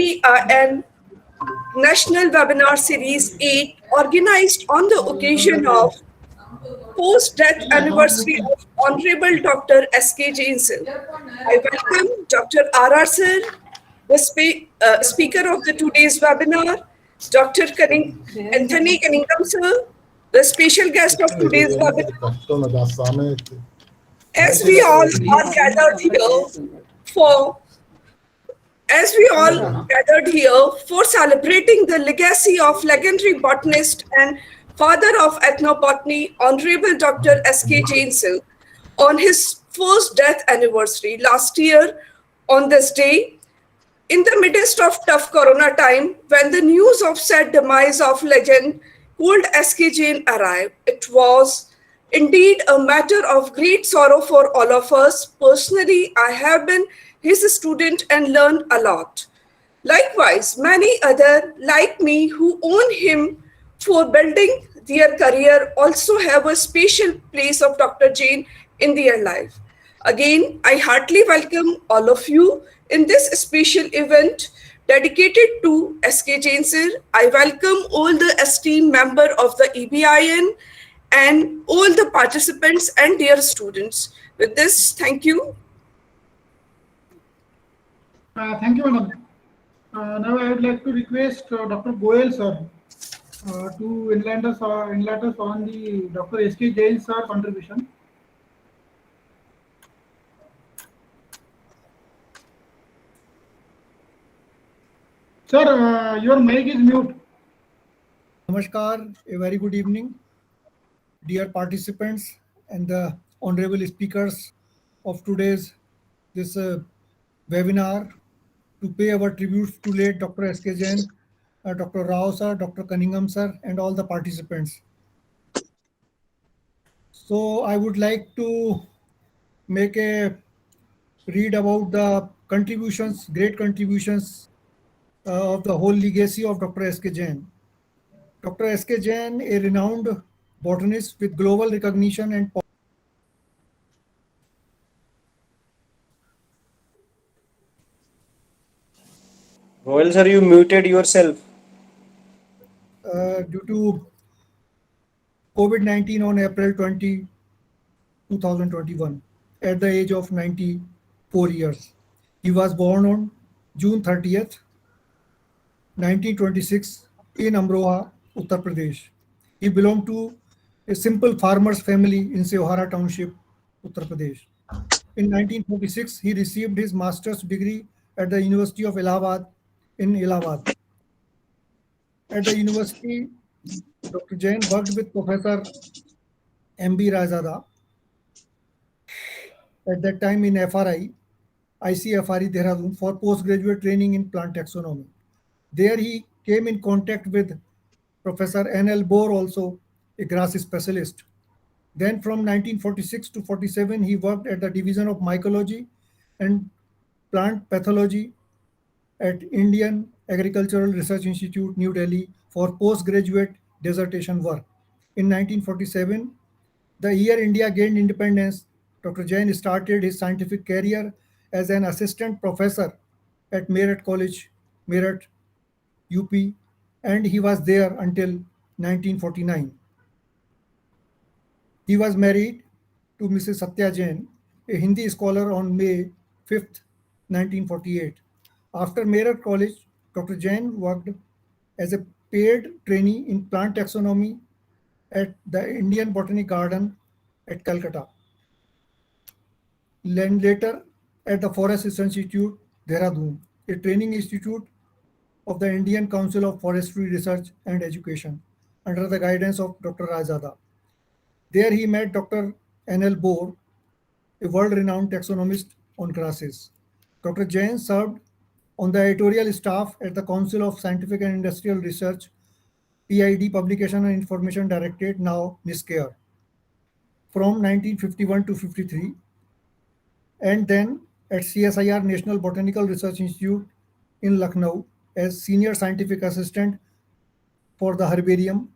NBIN National Webinar Series 8 organized on the occasion of post-death anniversary of Honorable Dr. S.K. Jain sir. I welcome Dr. R.R. sir, the speaker of the today's webinar, Dr. Anthony Cunningham sir, the special guest of today's webinar. As we all are gathered here for as we all gathered here for celebrating the legacy of legendary botanist and father of ethnobotany, Honorable Dr. S.K. Jain sir, on his first death anniversary last year on this day, in the midst of tough corona time, when the news of sad demise of legend called S.K. Jain arrived, it was indeed a matter of great sorrow for all of us. Personally, I have been his student and learned a lot. Likewise, many others like me who own him for building their career also have a special place of Dr. Jain in their life. Again, I heartily welcome all of you in this special event dedicated to S.K. Jain sir. I welcome all the esteemed members of the EBIN and all the participants and their students. With this, thank you. Thank you, madam. Now I would like to request Dr. Goel sir to enlighten us on the Dr. S.K. Jain sir contribution. Sir, your mic is mute. Namaskar, a very good evening, dear participants and the honorable speakers of today's this webinar to pay our tributes to late Dr. S.K. Jain, Dr. Rao sir, Dr. Cunningham sir, and all the participants. So I would like to make a read about the contributions, great contributions of the whole legacy of Dr. S.K. Jain. Dr. S.K. Jain, a renowned botanist with global recognition and Well, sir, you muted yourself. Due to COVID-19 on April 20, 2021, at the age of 94 years. He was born on June 30th, 1926 in Amroha, Uttar Pradesh. He belonged to a simple farmer's family in Sevhara Township, Uttar Pradesh. In 1946, he received his master's degree at the University of Allahabad in Allahabad. At the university, Dr. Jain worked with Professor M.B. Rajada at that time in FRI, ICFRE Dehradun for postgraduate training in plant taxonomy. There he came in contact with Professor N.L. Bohr, also a grass specialist. Then from 1946 to 47, he worked at the Division of Mycology and Plant Pathology at Indian Agricultural Research Institute, New Delhi for postgraduate dissertation work. In 1947, the year India gained independence, Dr. Jain started his scientific career as an assistant professor at Meerut College, Meerut, UP, and he was there until 1949. He was married to Mrs. Satya Jain, a Hindi scholar, on May 5th, 1948. After Meerut College, Dr. Jain worked as a paid trainee in plant taxonomy at the Indian Botanic Garden at Calcutta. And later at the Forest Institute, Dehradun, a training institute of the Indian Council of Forestry Research and Education under the guidance of Dr. Rajada. There he met Dr. N.L. Bohr, a world-renowned taxonomist on grasses. Dr. Jain served on the editorial staff at the Council of Scientific and Industrial Research, PID, Publication and Information Directorate, now NISCARE, from 1951 to 53, and then at CSIR, National Botanical Research Institute in Lucknow as Senior Scientific Assistant for the Herbarium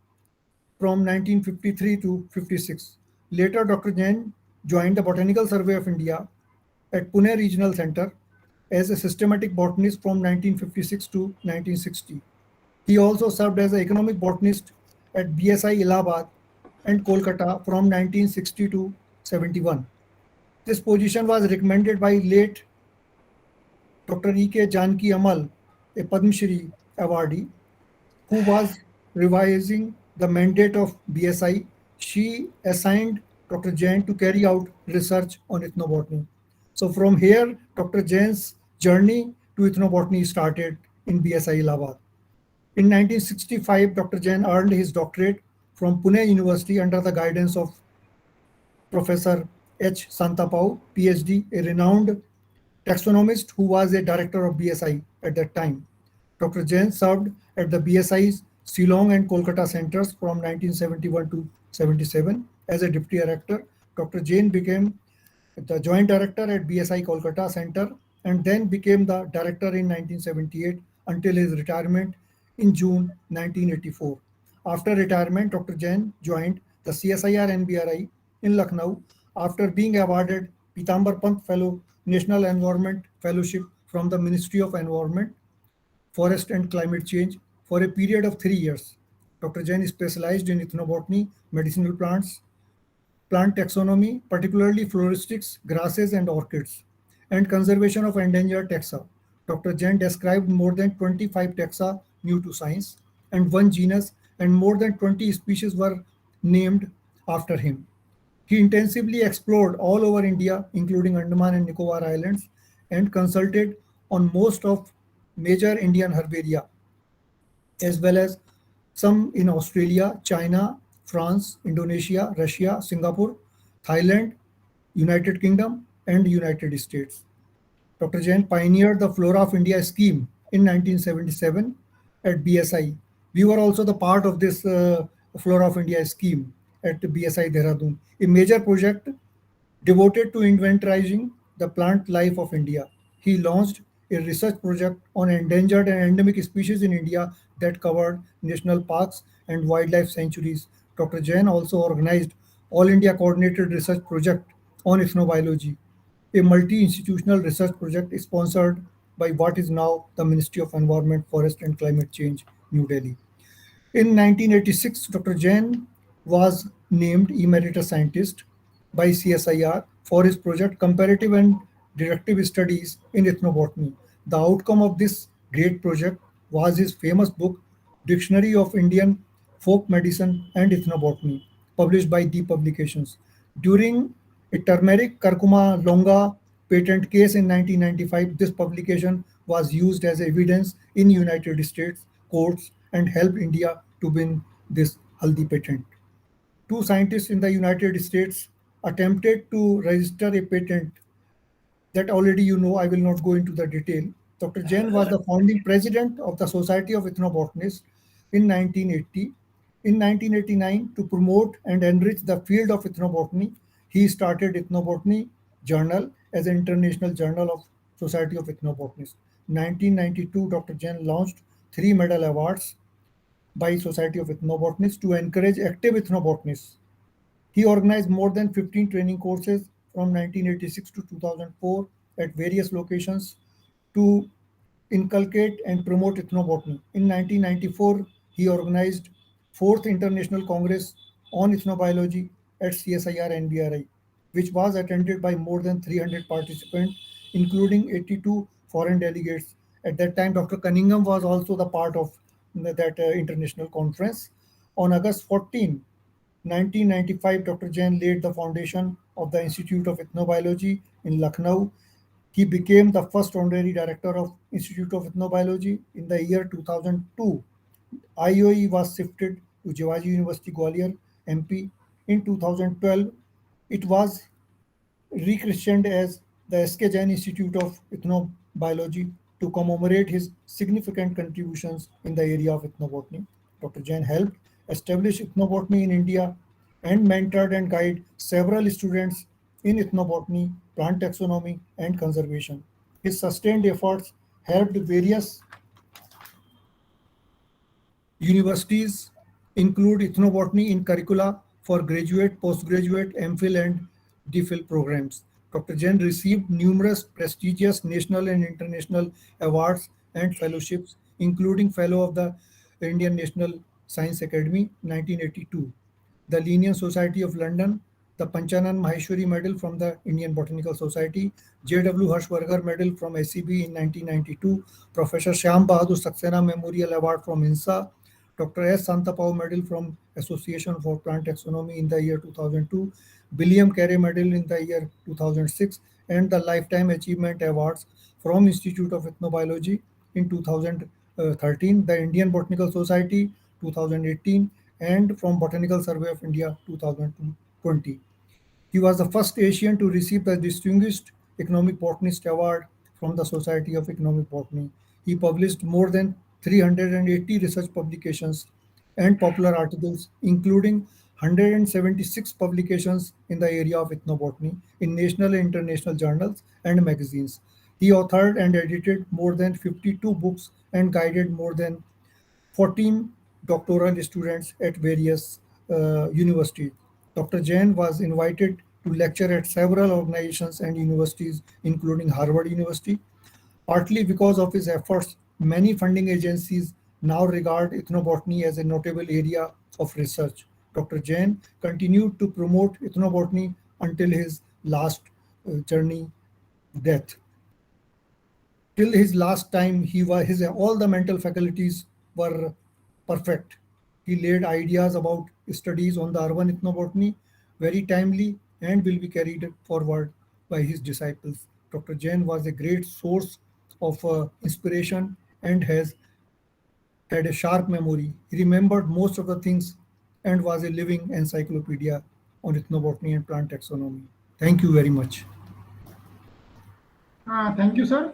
from 1953 to 56. Later, Dr. Jain joined the Botanical Survey of India at Pune Regional Center as a systematic botanist from 1956 to 1960. He also served as an economic botanist at BSI Allahabad and Kolkata from 1960 to 71. This position was recommended by late Dr. E.K. Janki Amal, a Padma Shri awardee, who was revising the mandate of BSI. She assigned Dr. Jain to carry out research on ethnobotany. So from here, Dr. Jain's journey to ethnobotany started in BSI Allahabad. In 1965, Dr. Jain earned his doctorate from Pune University under the guidance of Professor H. Santapau, PhD, a renowned taxonomist who was a director of BSI at that time. Dr. Jain served at the BSI's Shillong and Kolkata centers from 1971 to 77 as a deputy director. Dr. Jain became the joint director at BSI Kolkata Center and then became the director in 1978 until his retirement in June 1984. After retirement, Dr. Jain joined the CSIR NBRI in Lucknow after being awarded Pitambar Pant Fellow National Environment Fellowship from the Ministry of Environment, Forest and Climate Change for a period of 3 years. Dr. Jain specialized in ethnobotany, medicinal plants, plant taxonomy, particularly floristics, grasses, and orchids, and conservation of endangered taxa. Dr. Jain described more than 25 taxa new to science and one genus, and more than 20 species were named after him. He intensively explored all over India, including Andaman and Nicobar Islands, and consulted on most of major Indian herbaria, as well as some in Australia, China, France, Indonesia, Russia, Singapore, Thailand, United Kingdom, and United States. Dr. Jain pioneered the Flora of India scheme in 1977 at BSI. We were also the part of this Flora of India scheme at BSI Dehradun, a major project devoted to inventorizing the plant life of India. He launched a research project on endangered and endemic species in India that covered national parks and wildlife sanctuaries. Dr. Jain also organized All India Coordinated Research Project on Ethnobiology, a multi-institutional research project sponsored by what is now the Ministry of Environment, Forest and Climate Change, New Delhi. In 1986, Dr. Jain was named Emeritus Scientist by CSIR for his project Comparative and Deductive Studies in Ethnobotany. The outcome of this great project was his famous book, Dictionary of Indian Folk Medicine and Ethnobotany, published by Deep Publications. During a turmeric curcuma longa patent case in 1995, this publication was used as evidence in United States courts and helped India to win this Haldi patent. Two scientists in the United States attempted to register a patent that already you know. I will not go into the detail. Dr. Jain was the founding president of the Society of Ethnobotanists in 1980. In 1989, to promote and enrich the field of ethnobotany, he started Ethnobotany Journal as an international journal of Society of Ethnobotanists. In 1992, Dr. Jain launched three medal awards by Society of Ethnobotanists to encourage active ethnobotanists. He organized more than 15 training courses from 1986 to 2004 at various locations to inculcate and promote ethnobotany. In 1994, he organized 4th International Congress on Ethnobiology at CSIR NBRI, which was attended by more than 300 participants, including 82 foreign delegates. At that time, Dr. Cunningham was also the part of that international conference. On August 14, 1995, Dr. Jain laid the foundation of the Institute of Ethnobiology in Lucknow. He became the first honorary director of Institute of Ethnobiology in the year 2002. IOE was shifted to Jivaji University, Gwalior, MP. In 2012, it was rechristened as the S.K. Jain Institute of Ethnobiology to commemorate his significant contributions in the area of ethnobotany. Dr. Jain helped establish ethnobotany in India and mentored and guided several students in ethnobotany, plant taxonomy, and conservation. His sustained efforts helped various universities include ethnobotany in curricula for graduate, postgraduate, MPhil, and DPhil programs. Dr. Jain received numerous prestigious national and international awards and fellowships, including Fellow of the Indian National Science Academy 1982, the Linnean Society of London, the Panchanan Maheshwari Medal from the Indian Botanical Society, J.W. Harshvarghar Medal from SCB in 1992, Professor Shyam Bahadur Saxena Memorial Award from INSA, Dr. S. Santapao Medal from Association for Plant Taxonomy in the year 2002, William Carey Medal in the year 2006, and the Lifetime Achievement Awards from Institute of Ethnobiology in 2013, the Indian Botanical Society 2018, and from Botanical Survey of India 2020. He was the first Asian to receive the Distinguished Economic Botanist Award from the Society of Economic Botany. He published more than 380 research publications and popular articles, including 176 publications in the area of ethnobotany in national and international journals and magazines. He authored and edited more than 52 books and guided more than 14 doctoral students at various universities. Dr. Jain was invited to lecture at several organizations and universities, including Harvard University. Partly because of his efforts, many funding agencies now regard ethnobotany as a notable area of research. Dr. Jain continued to promote ethnobotany until his last journey death. Till his last time, his all the mental faculties were perfect. He laid ideas about studies on the urban ethnobotany very timely and will be carried forward by his disciples. Dr. Jain was a great source of inspiration and has had a sharp memory. He remembered most of the things and was a living encyclopedia on ethnobotany and plant taxonomy. Thank you very much. Thank you, sir.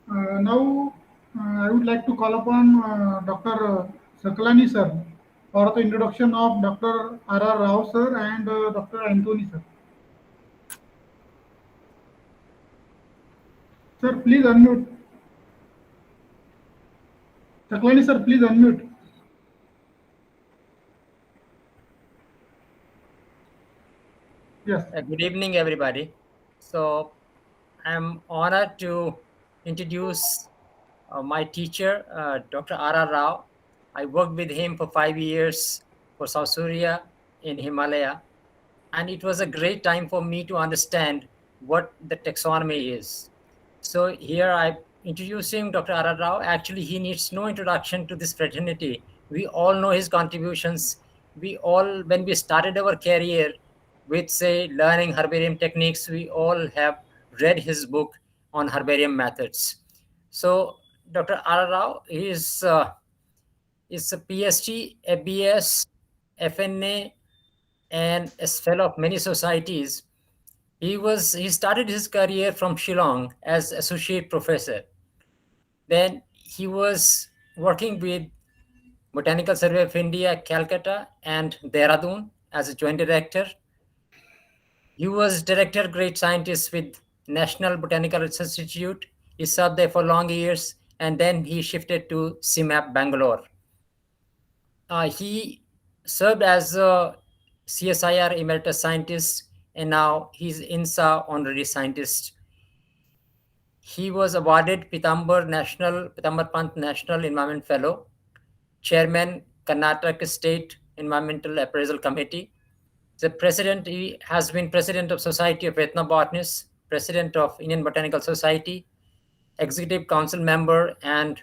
Now, I would like to call upon Dr. Sakalani, sir, for the introduction of Dr. R. Rao, sir, and Dr. Anthony, sir. Sir, please unmute. Sakalani, sir, please unmute. Yes. Good evening, everybody. So I'm honored to introduce my teacher, Dr. R. Rao. I worked with him for 5 years for South Surya in Himalaya. And it was a great time for me to understand what the taxonomy is. So here I introducing Dr. R. Rao. Actually, he needs no introduction to this fraternity. We all know his contributions. We all, when we started our career with, say, learning herbarium techniques, we all have read his book on herbarium methods. So Dr. R. Rao is a PhD, FBS, FNA, and a fellow of many societies. He started his career from Shillong as associate professor. Then he was working with Botanical Survey of India, Calcutta, and Dehradun as a joint director. He was director grade scientist with National Botanical Research Institute. He served there for long years, and then he shifted to CMAP Bangalore. He served as a CSIR emeritus scientist, and now he's INSA honorary scientist. He was awarded Pitambur Pant National Environment Fellow, Chairman, Karnataka State Environmental Appraisal Committee. He has been president of Society of Ethnobotanists, president of Indian Botanical Society, executive council member, and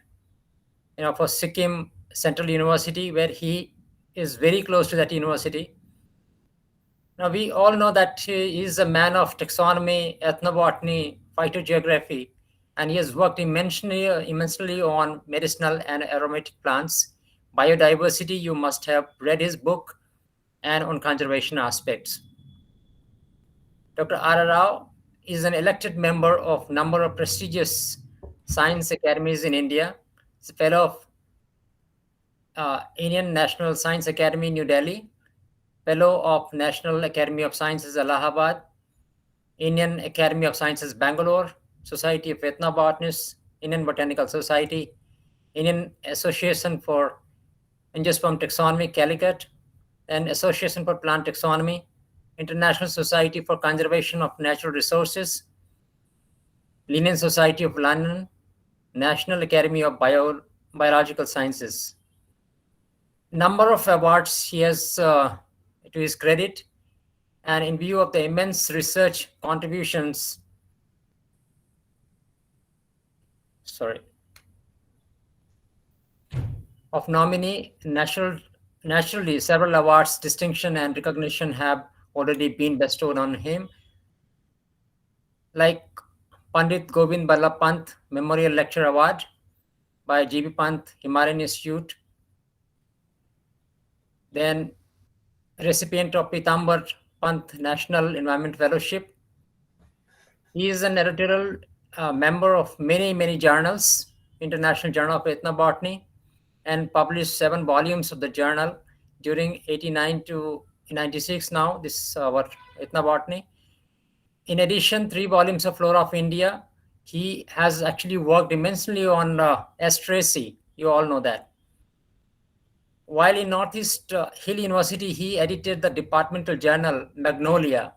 for Sikkim Central University, where he is very close to that university. Now, we all know that he is a man of taxonomy, ethnobotany, phytogeography, and he has worked immensely on medicinal and aromatic plants. Biodiversity, you must have read his book, and on conservation aspects. Dr. R. Rao is an elected member of a number of prestigious science academies in India. He's a fellow of Indian National Science Academy, New Delhi, fellow of National Academy of Sciences, Allahabad, Indian Academy of Sciences, Bangalore, Society of Ethnobotanists, Indian Botanical Society, Indian Association for Angiosperm Taxonomy, Calicut, and Association for Plant Taxonomy, International Society for Conservation of Natural Resources, Linnean Society of London, National Academy of Biological Sciences. Number of awards he has to his credit, and in view of the immense research contributions, of nominee, naturally several awards, distinction, and recognition have already been bestowed on him, like Pandit Govind Ballabh Pant Memorial Lecture Award by G.B. Pant Himalayan Institute, then recipient of Pitambar Pant National Environment Fellowship. He is an editorial member of many journals, International Journal of Ethnobotany, and published 7 volumes of the journal during 89 to 96 now, this is our Ethnobotany. In addition, 3 volumes of Flora of India. He has actually worked immensely on Asteraceae, you all know that. While in Northeast Hill University, he edited the departmental journal Magnolia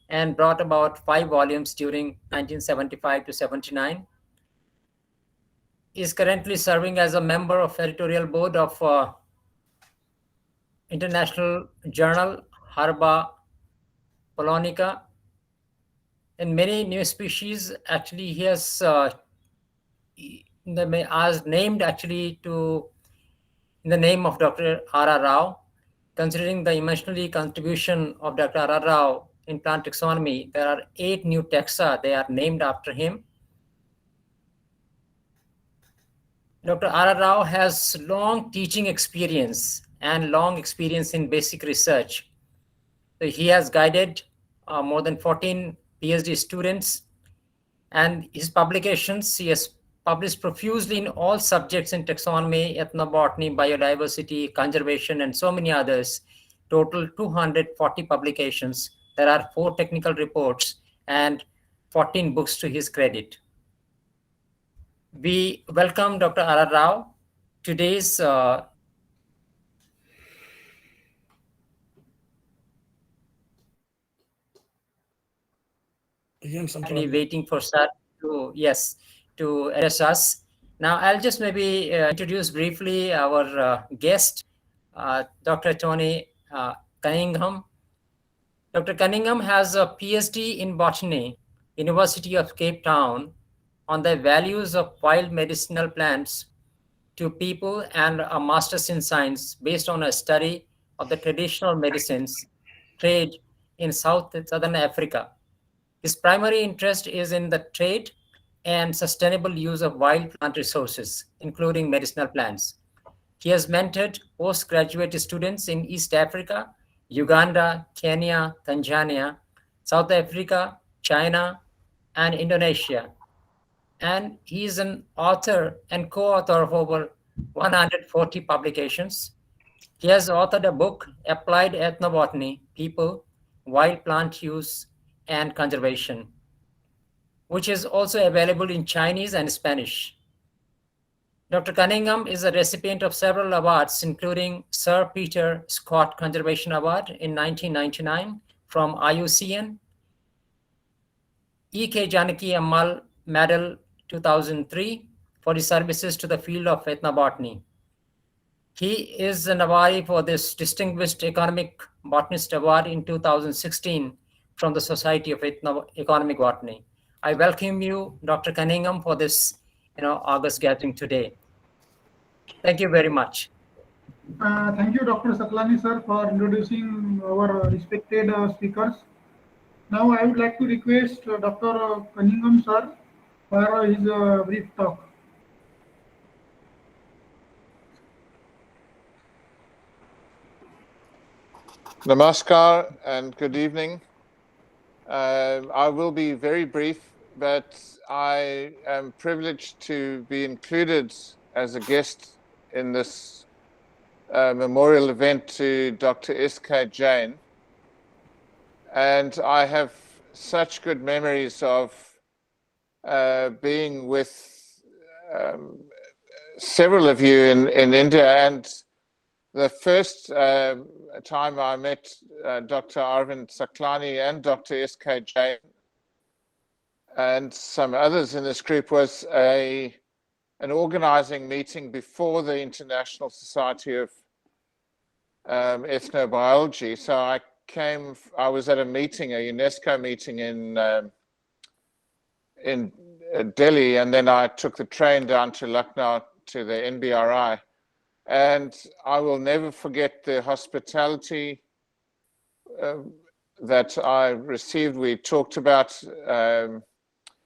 and brought about 5 volumes during 1975 to 79. He is currently serving as a member of editorial board of International Journal Herba Polonica, and many new species. Actually, he has named actually to in the name of Dr. R.R. Rao. Considering the emotionally contribution of Dr. R.R. Rao in plant taxonomy, there are 8 new taxa. They are named after him. Dr. R.R. Rao has long teaching experience and long experience in basic research. So he has guided more than 14 PhD students, and his publications, he has published profusely in all subjects in taxonomy, ethnobotany, biodiversity, conservation, and so many others. Total 240 publications. There are 4 technical reports and 14 books to his credit. We welcome Dr. R.R. Rao. Today's actually waiting for Sir to address us. Now, I'll just maybe introduce briefly our guest, Dr. Tony Cunningham. Dr. Cunningham has a PhD in botany, University of Cape Town, on the values of wild medicinal plants to people, and a master's in science based on a study of the traditional medicines trade in Southern Africa. His primary interest is in the trade and sustainable use of wild plant resources, including medicinal plants. He has mentored postgraduate students in East Africa, Uganda, Kenya, Tanzania, South Africa, China, and Indonesia. And he is an author and co-author of over 140 publications. He has authored a book, Applied Ethnobotany, People, Wild Plant Use, and Conservation, which is also available in Chinese and Spanish. Dr. Cunningham is a recipient of several awards, including Sir Peter Scott Conservation Award in 1999 from IUCN, E.K. Janaki Ammal Medal 2003 for his services to the field of ethnobotany. He is an awardee for this Distinguished Economic Botanist Award in 2016 from the Society of Economic Botany. I welcome you, Dr. Cunningham, for this August gathering today. Thank you very much. Thank you, Dr. Saklani, sir, for introducing our respected speakers. Now, I would like to request Dr. Cunningham, sir, for his brief talk. Namaskar and good evening. I will be very brief, but I am privileged to be included as a guest in this memorial event to Dr. S.K. Jain. And I have such good memories of being with several of you in India and the first time I met Dr. Arvind Saklani and Dr. S.K. Jain and some others in this group was an organizing meeting before the International Society of Ethnobiology. So I was at a meeting, a UNESCO meeting in Delhi, and then I took the train down to Lucknow to the NBRI. And I will never forget the hospitality that I received. We talked about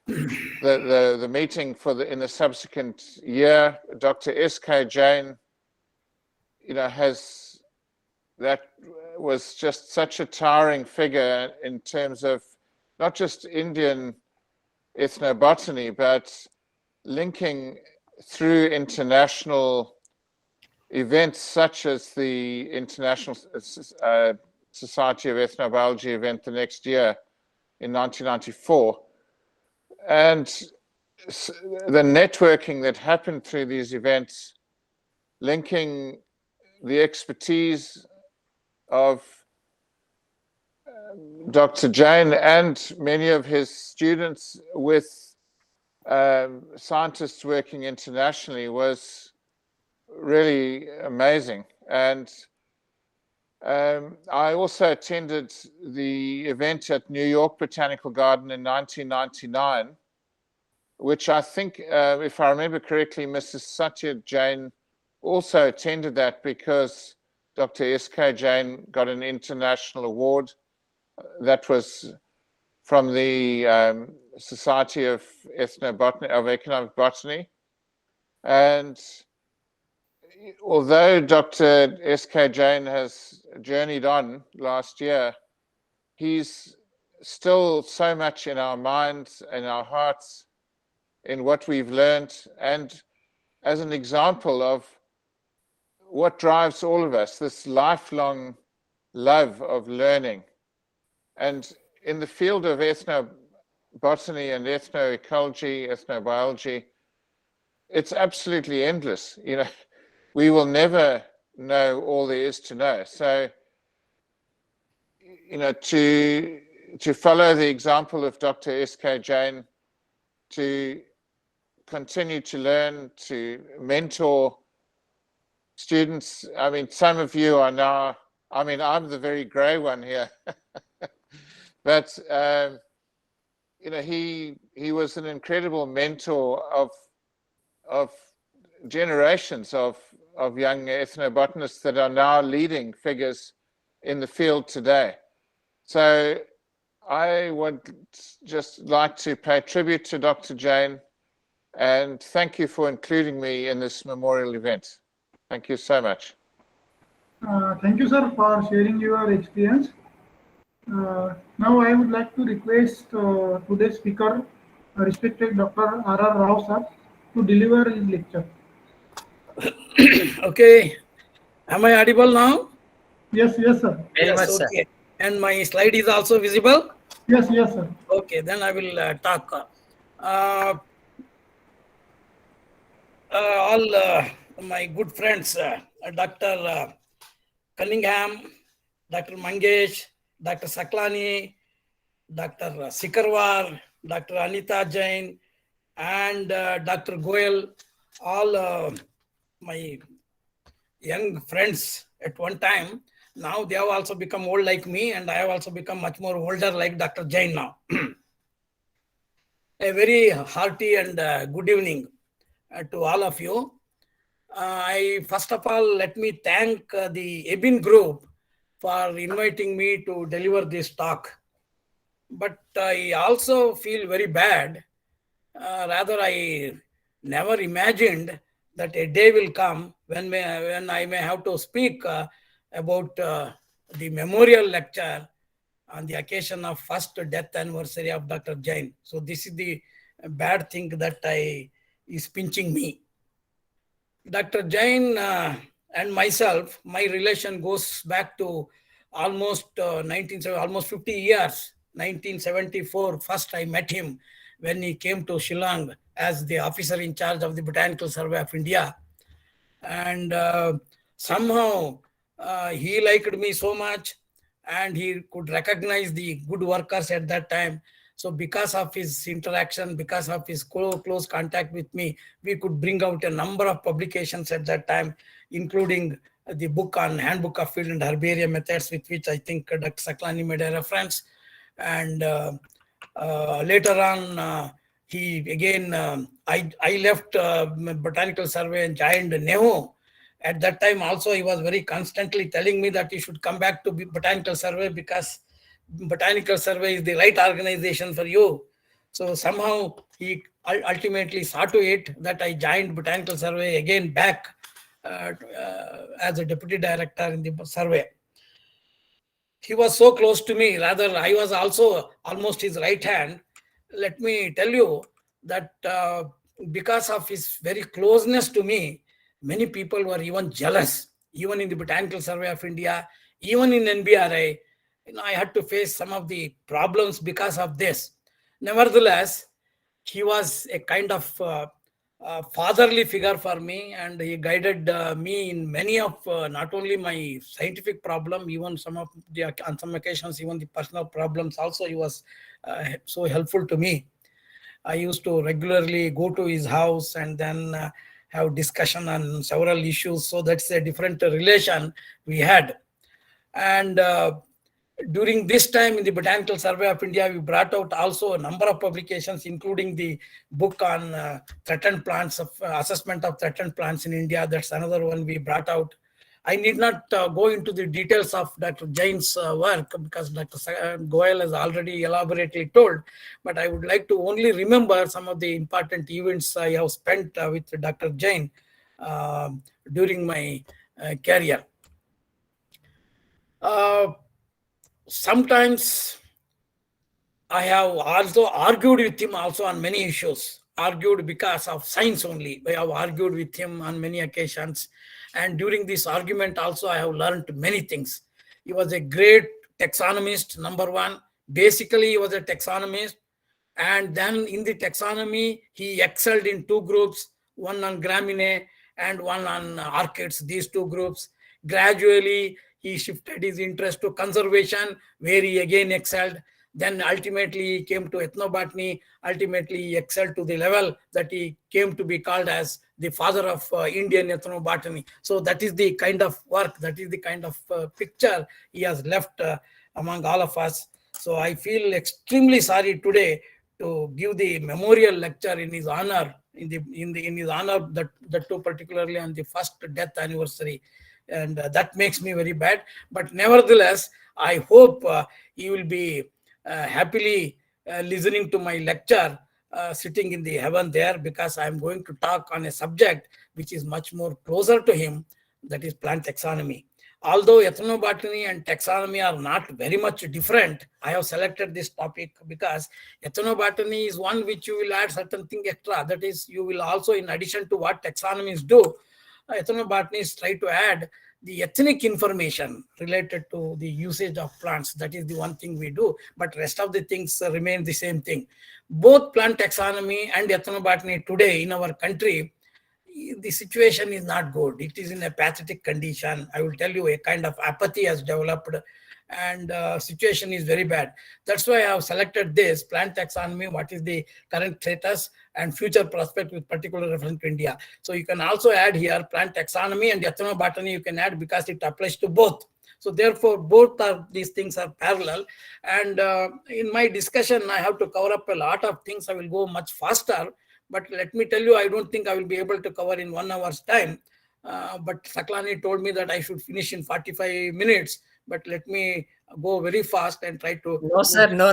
the meeting in the subsequent year. Dr. S.K. Jain, that was just such a towering figure in terms of not just Indian ethnobotany, but linking through international events such as the International Society of Ethnobiology event the next year in 1994. And the networking that happened through these events, linking the expertise of Dr. Jain and many of his students with scientists working internationally was really amazing. And I also attended the event at New York Botanical Garden in 1999, which I think, if I remember correctly, Mrs. Satya Jain also attended that because Dr. S.K. Jain got an international award that was from the Society of Economic Botany. And although Dr. S.K. Jain has journeyed on last year, he's still so much in our minds and our hearts in what we've learned, and as an example of what drives all of us, this lifelong love of learning. And in the field of ethnobotany and ethnoecology, ethnobiology, it's absolutely endless. We will never know all there is to know. So, to follow the example of Dr. S.K. Jain, to continue to learn, to mentor students. I mean, some of you are now, I'm the very gray one here, but, he was an incredible mentor of generations of young ethnobotanists that are now leading figures in the field today. So I would just like to pay tribute to Dr. Jain and thank you for including me in this memorial event. Thank you so much. Thank you, sir, for sharing your experience. Now I would like to request today's speaker, respected Dr. R.R. Rao sir, to deliver his lecture. Okay, am I audible now? Yes, sir. Very Yes, much, sir. okay. And my slide is also visible? Yes, sir. Okay, then I will talk. All my good friends, Dr. Cunningham, Dr. Mangesh, Dr. Saklani, Dr. Sikarwar, Dr. Anita Jain, and Dr. Goel, all my young friends at one time. Now they have also become old like me, and I have also become much more older like Dr. Jain now. A very hearty and good evening to all of you. First of all, let me thank the EBIN group for inviting me to deliver this talk. But I also feel very bad. Rather, I never imagined that a day will come when I may have to speak about the memorial lecture on the occasion of first death anniversary of Dr. Jain. So this is the bad thing that is pinching me. Dr. Jain and myself, my relation goes back to almost 50 years. 1974, first I met him when he came to Shillong as the officer in charge of the Botanical Survey of India. And Somehow he liked me so much, and he could recognize the good workers at that time. So because of his interaction, because of his close contact with me, we could bring out a number of publications at that time, including the book on Handbook of Field and Herbarium Methods, with which I think Dr. Saklani made a reference. And later on, he again, I left Botanical Survey and joined Neho. At that time also, he was very constantly telling me that he should come back to Botanical Survey because Botanical Survey is the right organization for you. So somehow he ultimately saw to it that I joined Botanical Survey again back as a deputy director in the survey. He was so close to me, rather I was also almost his right hand. Let me tell you that because of his very closeness to me, many people were even jealous, even in the Botanical Survey of India, even in NBRI. I had to face some of the problems because of this. Nevertheless, he was a kind of fatherly figure for me, and he guided me in many of not only my scientific problem, even on some occasions, even the personal problems also. He was so helpful to me. I used to regularly go to his house and then have discussion on several issues. So that's a different relation we had. And during this time in the Botanical Survey of India, we brought out also a number of publications, including the book on threatened plants, of assessment of threatened plants in India. That's another one we brought out. I need not go into the details of Dr. Jain's work because Dr. Goel has already elaborately told, but I would like to only remember some of the important events I have spent with Dr. Jain during my career. Sometimes I have also argued with him also on many issues, argued because of science only. I have argued with him on many occasions. And during this argument also, I have learned many things. He was a great taxonomist, number one. Basically, he was a taxonomist. And then in the taxonomy, he excelled in two groups, one on graminae and one on orchids, these two groups. Gradually, he shifted his interest to conservation, where he again excelled. Then ultimately he came to ethnobotany. Ultimately he excelled to the level that he came to be called as the father of Indian ethnobotany. So that is the kind of work, that is the kind of picture he has left among all of us. So I feel extremely sorry today to give the memorial lecture in his honor, in his honor, that too particularly on the first death anniversary. And that makes me very bad. But nevertheless, I hope he will be happily listening to my lecture, sitting in the heaven there, because I am going to talk on a subject which is much more closer to him, that is plant taxonomy. Although ethnobotany and taxonomy are not very much different, I have selected this topic because ethnobotany is one which you will add certain thing extra. That is, you will also, in addition to what taxonomies do, ethnobotanists try to add the ethnic information related to the usage of plants. That is the one thing we do, but rest of the things remain the same thing. Both plant taxonomy and ethnobotany today in our country, the situation is not good. It is in a pathetic condition. I will tell you, a kind of apathy has developed, and situation is very bad. That's why I have selected this plant taxonomy, what is the current status and future prospect with particular reference to India. So you can also add here plant taxonomy and ethnobotany, you can add because it applies to both. So therefore, both of these things are parallel. And in my discussion, I have to cover up a lot of things. I will go much faster. But let me tell you, I don't think I will be able to cover in 1 hour's time. But Saklani told me that I should finish in 45 minutes. But let me go very fast and try to... No, sir. No.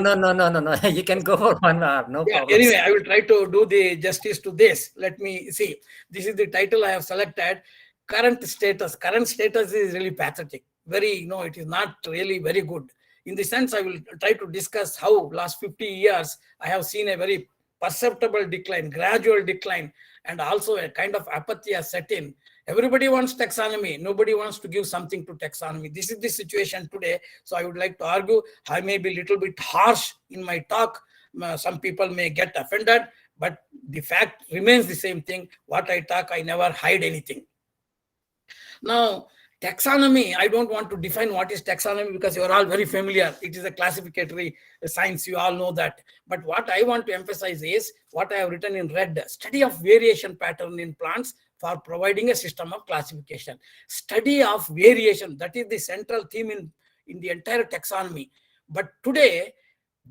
You can go for 1 hour. No problem. Anyway, I will try to do the justice to this. Let me see. This is the title I have selected. Current status. Current status is really pathetic. It is not really very good. In the sense, I will try to discuss how last 50 years I have seen a very perceptible decline, gradual decline, and also a kind of apathy has set in. Everybody wants taxonomy. Nobody wants to give something to taxonomy. This is the situation today. So I would like to argue, I may be a little bit harsh in my talk. Some people may get offended, but the fact remains the same thing. What I talk, I never hide anything. Now, taxonomy, I don't want to define what is taxonomy because you are all very familiar. It is a classificatory science, you all know that. But what I want to emphasize is what I have written in red, study of variation pattern in plants for providing a system of classification. Study of variation, that is the central theme in the entire taxonomy. But today,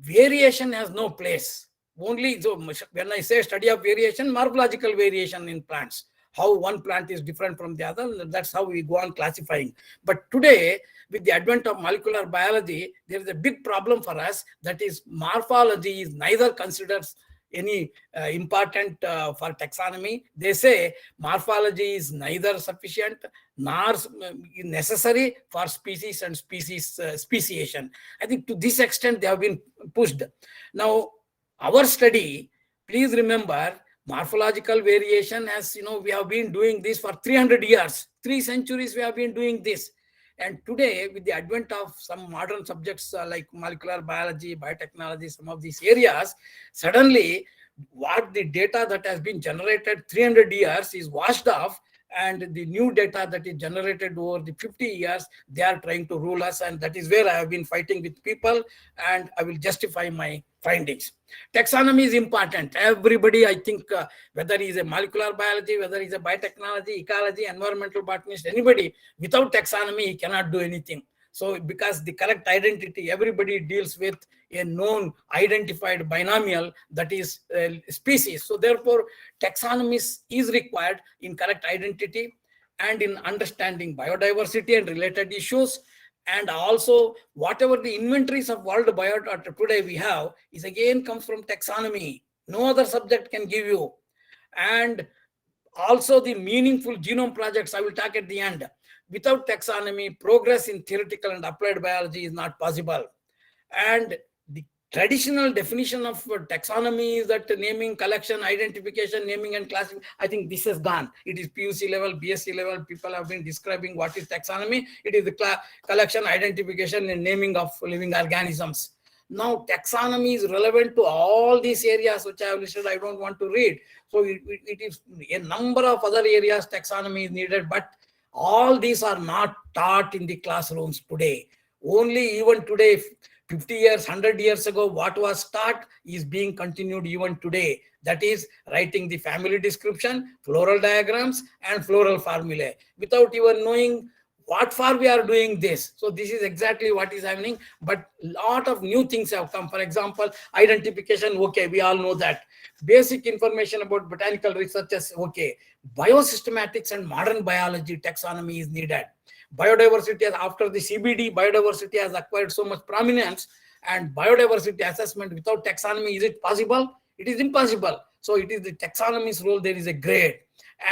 variation has no place. Only, so when I say study of variation, morphological variation in plants, how one plant is different from the other, that's how we go on classifying. But today, with the advent of molecular biology, there is a big problem for us, that is morphology is neither considered any important for taxonomy. They say morphology is neither sufficient nor necessary for species and speciation. I think to this extent they have been pushed. Now, our study, please remember, morphological variation, as you know, we have been doing this for 300 years, 3 centuries we have been doing this. And today, with the advent of some modern subjects like molecular biology, biotechnology, some of these areas, suddenly what the data that has been generated 300 years is washed off, and the new data that is generated over the 50 years, they are trying to rule us. And that is where I have been fighting with people, and I will justify my findings. Taxonomy is important. Everybody, I think, whether he is a molecular biology, whether he is a biotechnology, ecology, environmental botanist, anybody, without taxonomy, he cannot do anything. So because the correct identity, everybody deals with a known identified binomial, that is species. So therefore, taxonomy is required in correct identity and in understanding biodiversity and related issues. And also, whatever the inventories of world biodata today we have is again comes from taxonomy. No other subject can give you. And also the meaningful genome projects, I will talk at the end. Without taxonomy, progress in theoretical and applied biology is not possible. And the traditional definition of taxonomy is that naming, collection, identification, naming and classification. I think this has gone. It is PUC level, BSc level. People have been describing what is taxonomy. It is the collection, identification and naming of living organisms. Now, taxonomy is relevant to all these areas which I have listed. I don't want to read. So it is a number of other areas taxonomy is needed, but all these are not taught in the classrooms today. Only even today, 50 years, 100 years ago, what was taught is being continued even today. That is writing the family description, floral diagrams, and floral formulae without even knowing what for we are doing this. So this is exactly what is happening. But a lot of new things have come. For example, identification, okay, we all know that. Basic information about botanical researches, okay. Biosystematics and modern biology taxonomy is needed. Biodiversity, after the CBD, biodiversity has acquired so much prominence, and biodiversity assessment without taxonomy, is it possible? It is impossible. So it is the taxonomy's role, there is a grade.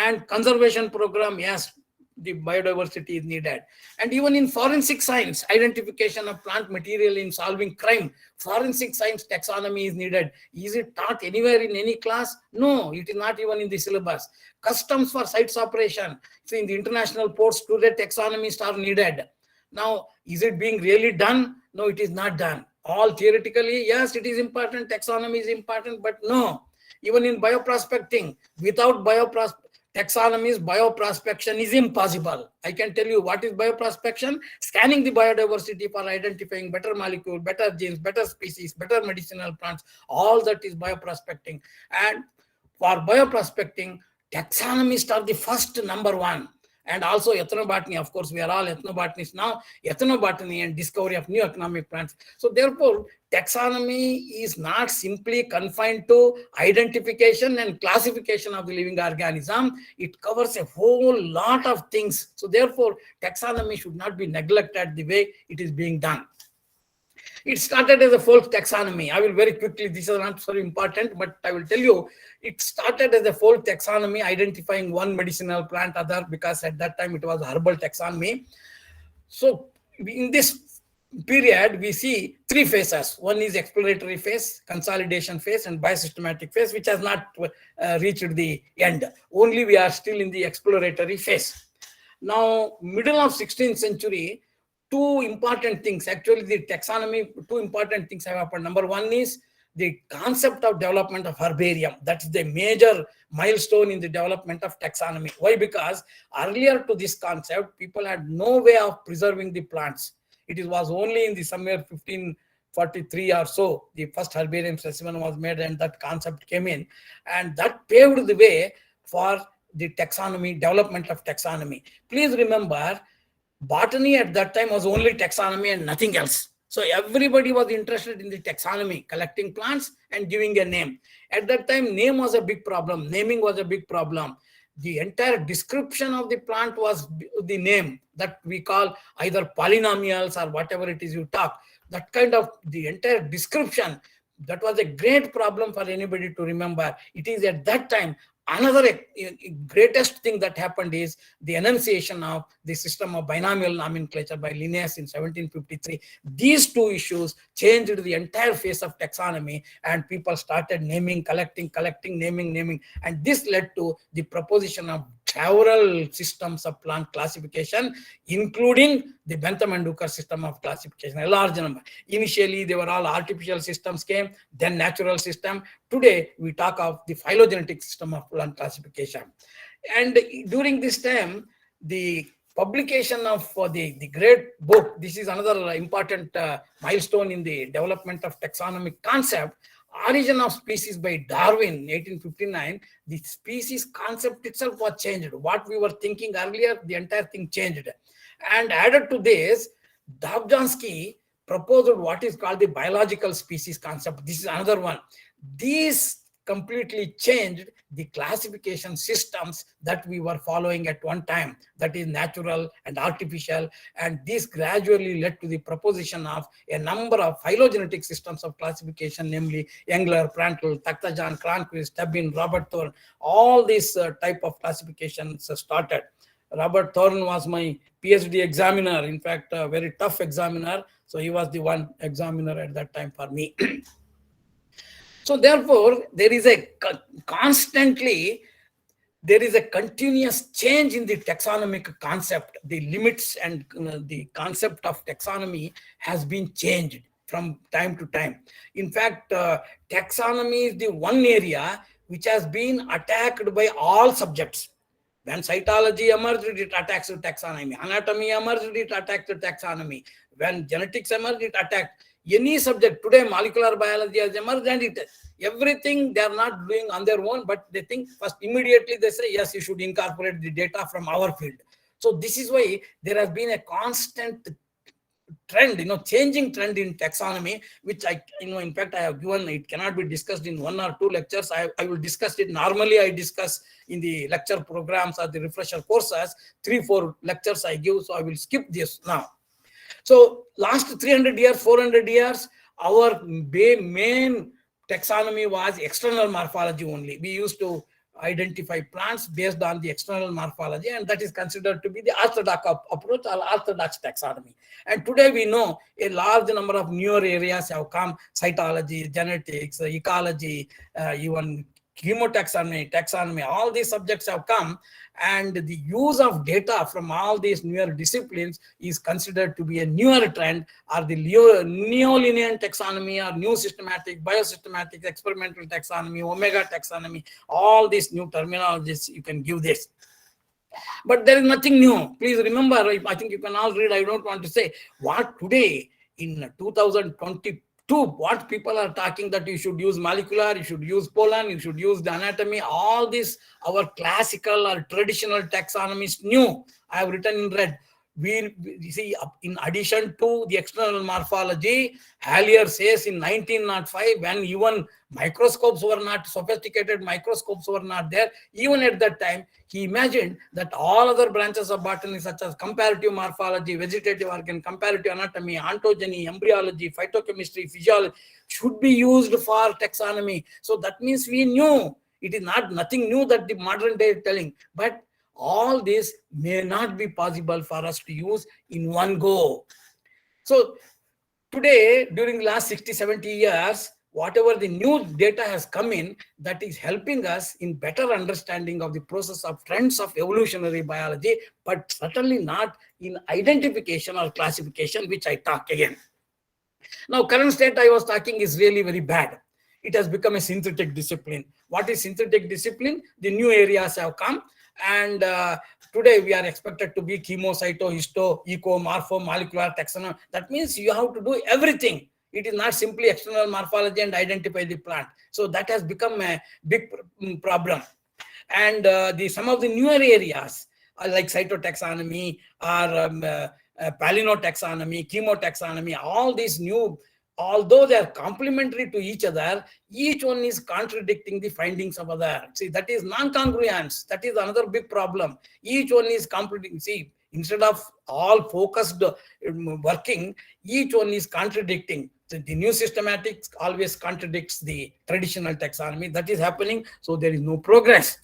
And conservation program, yes, the biodiversity is needed. And even in forensic science, identification of plant material in solving crime, forensic science taxonomy is needed. Is it taught anywhere in any class? No, it is not even in the syllabus. Customs for sites operation. So in the international ports today, taxonomies are needed. Now, is it being really done? No, it is not done. All theoretically, yes, it is important. Taxonomy is important, but no. Even in bioprospecting, without taxonomy's bioprospection is impossible. I can tell you what is bioprospection: scanning the biodiversity for identifying better molecule, better genes, better species, better medicinal plants. All that is bioprospecting. And for bioprospecting, taxonomists are the first number one. And also ethnobotany, of course, we are all ethnobotanists now, ethnobotany and discovery of new economic plants. So therefore, taxonomy is not simply confined to identification and classification of the living organism. It covers a whole lot of things. So therefore, taxonomy should not be neglected the way it is being done. It started as a folk taxonomy. I will very quickly, this is not so important, but I will tell you, it started as a folk taxonomy, identifying one medicinal plant, other, because at that time it was herbal taxonomy. So in this period, we see 3 phases. One is exploratory phase, consolidation phase, and biosystematic phase, which has not reached the end. Only we are still in the exploratory phase. Now, middle of 16th century, 2 important things, actually the taxonomy, 2 important things have happened. Number one is the concept of development of herbarium. That's the major milestone in the development of taxonomy. Why? Because earlier to this concept, people had no way of preserving the plants. It was only in the somewhere 1543 or so, the first herbarium specimen was made, and that concept came in, and that paved the way for the taxonomy, development of taxonomy. Please remember, botany at that time was only taxonomy and nothing else. So everybody was interested in the taxonomy, collecting plants and giving a name. At that time, name was a big problem. Naming was a big problem. The entire description of the plant was the name that we call either polynomials or whatever it is you talk. That kind of the entire description, that was a great problem for anybody to remember. It is at that time. Another greatest thing that happened is the enunciation of the system of binomial nomenclature by Linnaeus in 1753. These two issues changed the entire face of taxonomy, and people started naming, collecting, naming. And this led to the proposition of several systems of plant classification, including the Bentham and Hooker system of classification, a large number. Initially, they were all artificial systems came, then natural system. Today, we talk of the phylogenetic system of plant classification. And during this time, the publication of the great book, this is another important milestone in the development of taxonomic concept, Origin of Species by Darwin, 1859, the species concept itself was changed. What we were thinking earlier, the entire thing changed. And added to this, Dobzhansky proposed what is called the biological species concept. This is another one. These completely changed the classification systems that we were following at one time, that is natural and artificial, and this gradually led to the proposition of a number of phylogenetic systems of classification, namely Engler, Prantl, Takhtajan, Cronquist, Stebbin, Robert Thorne. All these type of classifications started. Robert Thorne was my PhD examiner, in fact, a very tough examiner, so he was the one examiner at that time for me. So therefore, there is a continuous change in the taxonomic concept. The limits and the concept of taxonomy has been changed from time to time. In fact, taxonomy is the one area which has been attacked by all subjects. When cytology emerged, it attacks the taxonomy. Anatomy emerged, it attacks the taxonomy. When genetics emerged, it attacked any subject. Today, molecular biology has emerged, and everything they are not doing on their own, but they think first immediately they say, yes, you should incorporate the data from our field. So this is why there has been a constant trend, changing trend in taxonomy, which in fact, I have given, it cannot be discussed in 1 or 2 lectures. I will discuss it. Normally, I discuss in the lecture programs or the refresher courses, 3-4 lectures I give. So I will skip this now. So last 300 years, 400 years, our main taxonomy was external morphology only. We used to identify plants based on the external morphology, and that is considered to be the orthodox approach or orthodox taxonomy. And today we know a large number of newer areas have come: cytology, genetics, ecology, even chemotaxonomy, taxonomy. All these subjects have come, and the use of data from all these newer disciplines is considered to be a newer trend, or the neo-Linnean taxonomy, or new systematic, biosystematic, experimental taxonomy, omega taxonomy. All these new terminologies, you can give this. But there is nothing new. Please remember, I think you can all read, I don't want to say what today in 2022, what people are talking, that you should use molecular, you should use pollen, you should use the anatomy. All this, our classical or traditional taxonomy is new. I have written in red. We see, in addition to the external morphology, Hallier says in 1905, when even microscopes were not, sophisticated microscopes were not there, even at that time, he imagined that all other branches of botany, such as comparative morphology, vegetative organ, comparative anatomy, ontogeny, embryology, phytochemistry, physiology, should be used for taxonomy. So that means we knew. It is nothing new that the modern day is telling, but all this may not be possible for us to use in one go. So today, during the last 60-70 years, whatever the new data has come in, that is helping us in better understanding of the process of trends of evolutionary biology, but certainly not in identification or classification, which I talk again. Now, current state I was talking is really very bad. it has become a synthetic discipline. What is synthetic discipline? The new areas have come, and today we are expected to be chemo, cyto, histo, eco, morpho, molecular, taxonomy. That means you have to do everything. It is not simply external morphology and identify the plant. So that has become a big problem. And some of the newer areas like cytotaxonomy or palinotaxonomy, chemotaxonomy, all these new, although they are complementary to each other, each one is contradicting the findings of other. See, that is non-congruence. That is another big problem. Each one is contradicting. See, instead of all focused working, each one is contradicting. So the new systematics always contradicts the traditional taxonomy. That is happening. So there is no progress.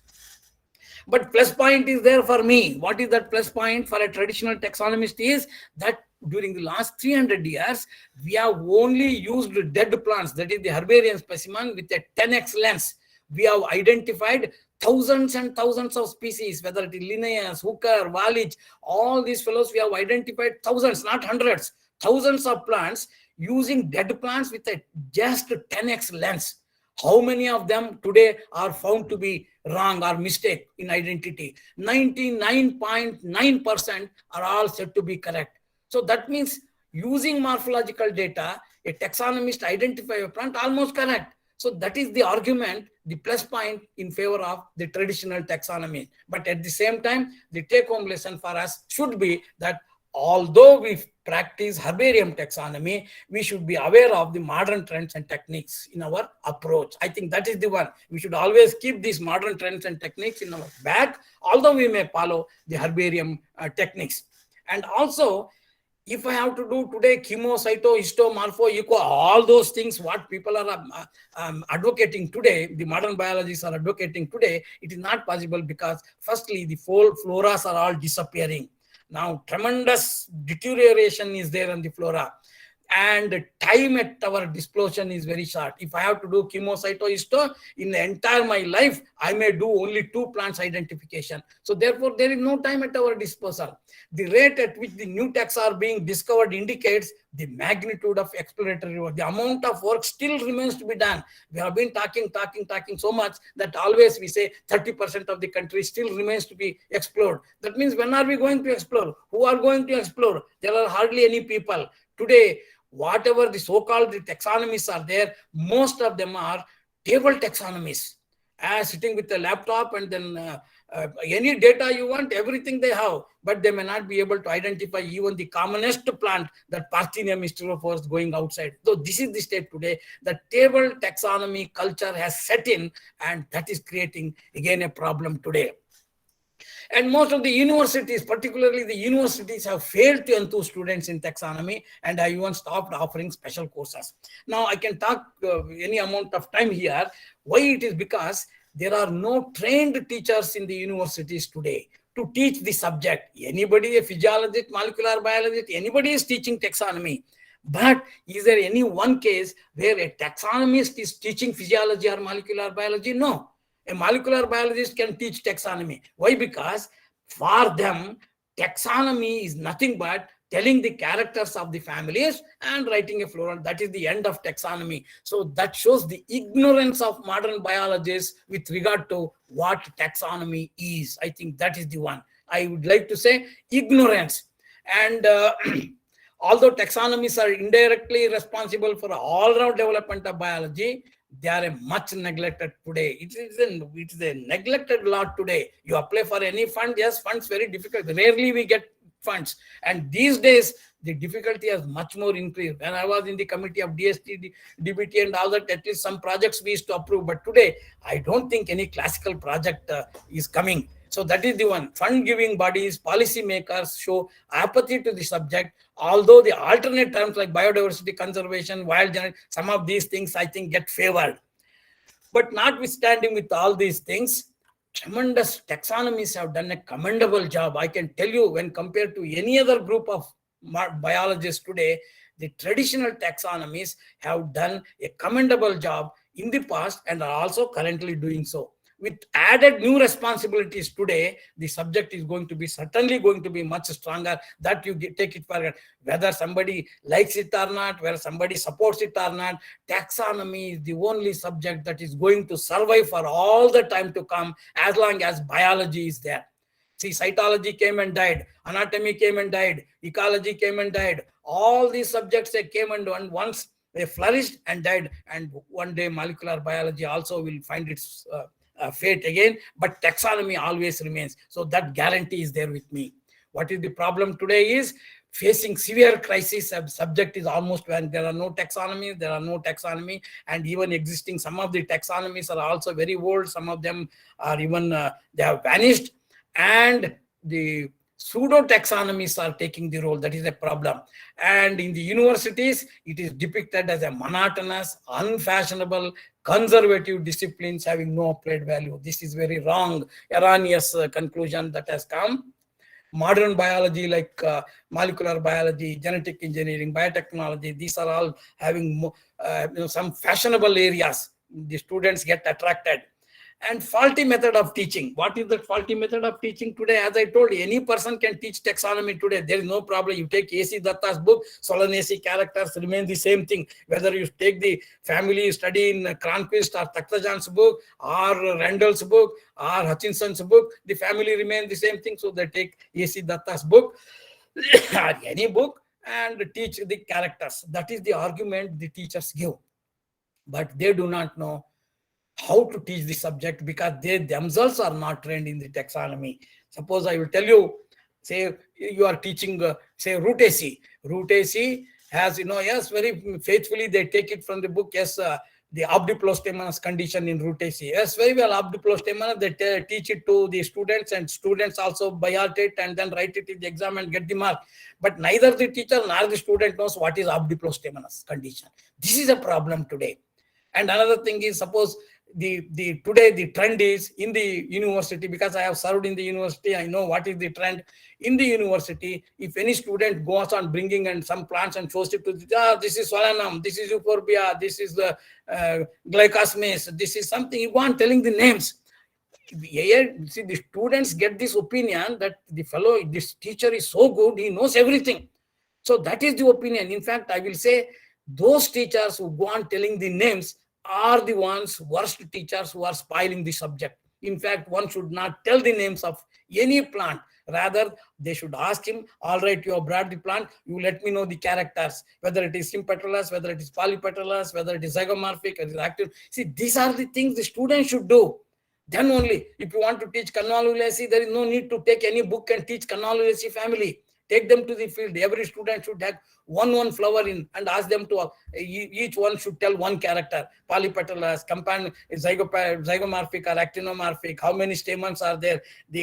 But plus point is there for me. What is that plus point for a traditional taxonomist is that during the last 300 years, we have only used dead plants, that is the herbarium specimen, with a 10x lens. We have identified thousands and thousands of species, whether it is Linnaeus, Hooker, Wallich, all these fellows, we have identified thousands, not hundreds, thousands of plants using dead plants with a just 10x lens. How many of them today are found to be wrong or mistake in identity? 99.9% are all said to be correct. So that means using morphological data, a taxonomist identify a plant almost correct. So that is the argument, the plus point in favor of the traditional taxonomy. But at the same time, the take-home lesson for us should be that although we practice herbarium taxonomy, we should be aware of the modern trends and techniques in our approach. I think that is the one. We should always keep these modern trends and techniques in our back, although we may follow the herbarium techniques. And also, if I have to do today chemo, cyto, histo, morpho, eco, all those things, what people are advocating today, the modern biologists are advocating today, it is not possible because firstly, the floras are all disappearing. Now, tremendous deterioration is there in the flora, and time at our disclosure is very short. If I have to do chemo, cyto, histo, in the entire my life, I may do only 2 plants identification. So therefore, there is no time at our disposal. The rate at which the new taxa are being discovered indicates the magnitude of exploratory work. The amount of work still remains to be done. We have been talking so much that always we say 30% of the country still remains to be explored. That means when are we going to explore? Who are going to explore? There are hardly any people. Today, whatever the so-called taxonomists are there, most of them are table taxonomists. Sitting with a laptop and then any data you want, everything they have, but they may not be able to identify even the commonest plant, that Parthenia mysterophores going outside. So this is the state today. The table taxonomy culture has set in, and that is creating again a problem today. And most of the universities, particularly the universities, have failed to enthuse students in taxonomy, and I even stopped offering special courses. Now I can talk any amount of time here. Why it is? Because there are no trained teachers in the universities today to teach the subject. Anybody, a physiologist, molecular biologist, anybody is teaching taxonomy. But is there any one case where a taxonomist is teaching physiology or molecular biology? No. A molecular biologist can teach taxonomy. Why? Because for them, taxonomy is nothing but telling the characters of the families and writing a flora. That is the end of taxonomy. So that shows the ignorance of modern biologists with regard to what taxonomy is. I think that is the one. I would like to say ignorance. And although taxonomists are indirectly responsible for all-round development of biology, they are much neglected today. It is a neglected lot today. You apply for any fund, yes, funds very difficult. Rarely we get funds. And these days, the difficulty has much more increased. When I was in the committee of DST, DBT and all that, at least some projects we used to approve. But today, I don't think any classical project is coming. So that is the one. Fund-giving bodies, policy makers show apathy to the subject. Although the alternate terms like biodiversity conservation, wild genetics, some of these things I think get favored. But notwithstanding with all these things, tremendous taxonomists have done a commendable job. I can tell you, when compared to any other group of biologists today, the traditional taxonomists have done a commendable job in the past and are also currently doing so. with added new responsibilities today, the subject is certainly going to be much stronger, that you take it for granted. Whether somebody likes it or not, whether somebody supports it or not, taxonomy is the only subject that is going to survive for all the time to come, as long as biology is there. See, cytology came and died, anatomy came and died, ecology came and died. All these subjects, they came and once they flourished and died, and one day molecular biology also will find its fate again, but taxonomy always remains. So that guarantee is there with me. What is the problem today is facing severe crisis. Subject is almost when there are no taxonomy, and even existing, some of the taxonomies are also very old. Some of them are even, they have vanished, and the pseudo taxonomies are taking the role. That is a problem. And in the universities, it is depicted as a monotonous, unfashionable, conservative disciplines having no applied value. This is very wrong, erroneous conclusion that has come. Modern biology, like molecular biology, genetic engineering, biotechnology, these are all having some fashionable areas. The students get attracted. And faulty method of teaching. What is the faulty method of teaching today? As I told you, any person can teach taxonomy today. There is no problem. You take A.C. Datta's book, Solanaceae characters remain the same thing. Whether you take the family study in Cronquist or Takhtajan's book, or Randall's book, or Hutchinson's book, the family remains the same thing. So they take A.C. Datta's book, or any book, and teach the characters. That is the argument the teachers give. But they do not know how to teach the subject, because they themselves are not trained in the taxonomy. Suppose I will tell you, say you are teaching, say Rutaceae. Rutaceae has, yes, very faithfully they take it from the book, yes, the obdiplostemanous condition in Rutaceae. Yes, very well, obdiplostemanous, they teach it to the students, and students also by heart it and then write it in the exam and get the mark. But neither the teacher nor the student knows what is obdiplostemanous condition. This is a problem today. And another thing is, suppose today the trend is in the university, because I have served in the university, I know what is the trend in the university. If any student goes on bringing and some plants and shows it to this is solanum, this is euphorbia, this is the glycosmis, this is something, you go on telling the names. See, the students get this opinion that this teacher is so good, he knows everything. So that is the opinion. In fact, I will say those teachers who go on telling the names are the worst teachers who are spoiling the subject. In fact, one should not tell the names of any plant. Rather, they should ask him, all right, you have brought the plant, you let me know the characters, whether it is sympatrillous, whether it is polypetalous, whether it is zygomorphic, it is active. See, these are the things the students should do. Then only, if you want to teach Convolvulaceae, there is no need to take any book and teach Convolvulaceae family. Take them to the field. Every student should have one flower in, and ask them to, each one should tell one character. Polypetalous, zygomorphic or actinomorphic, how many stamens are there,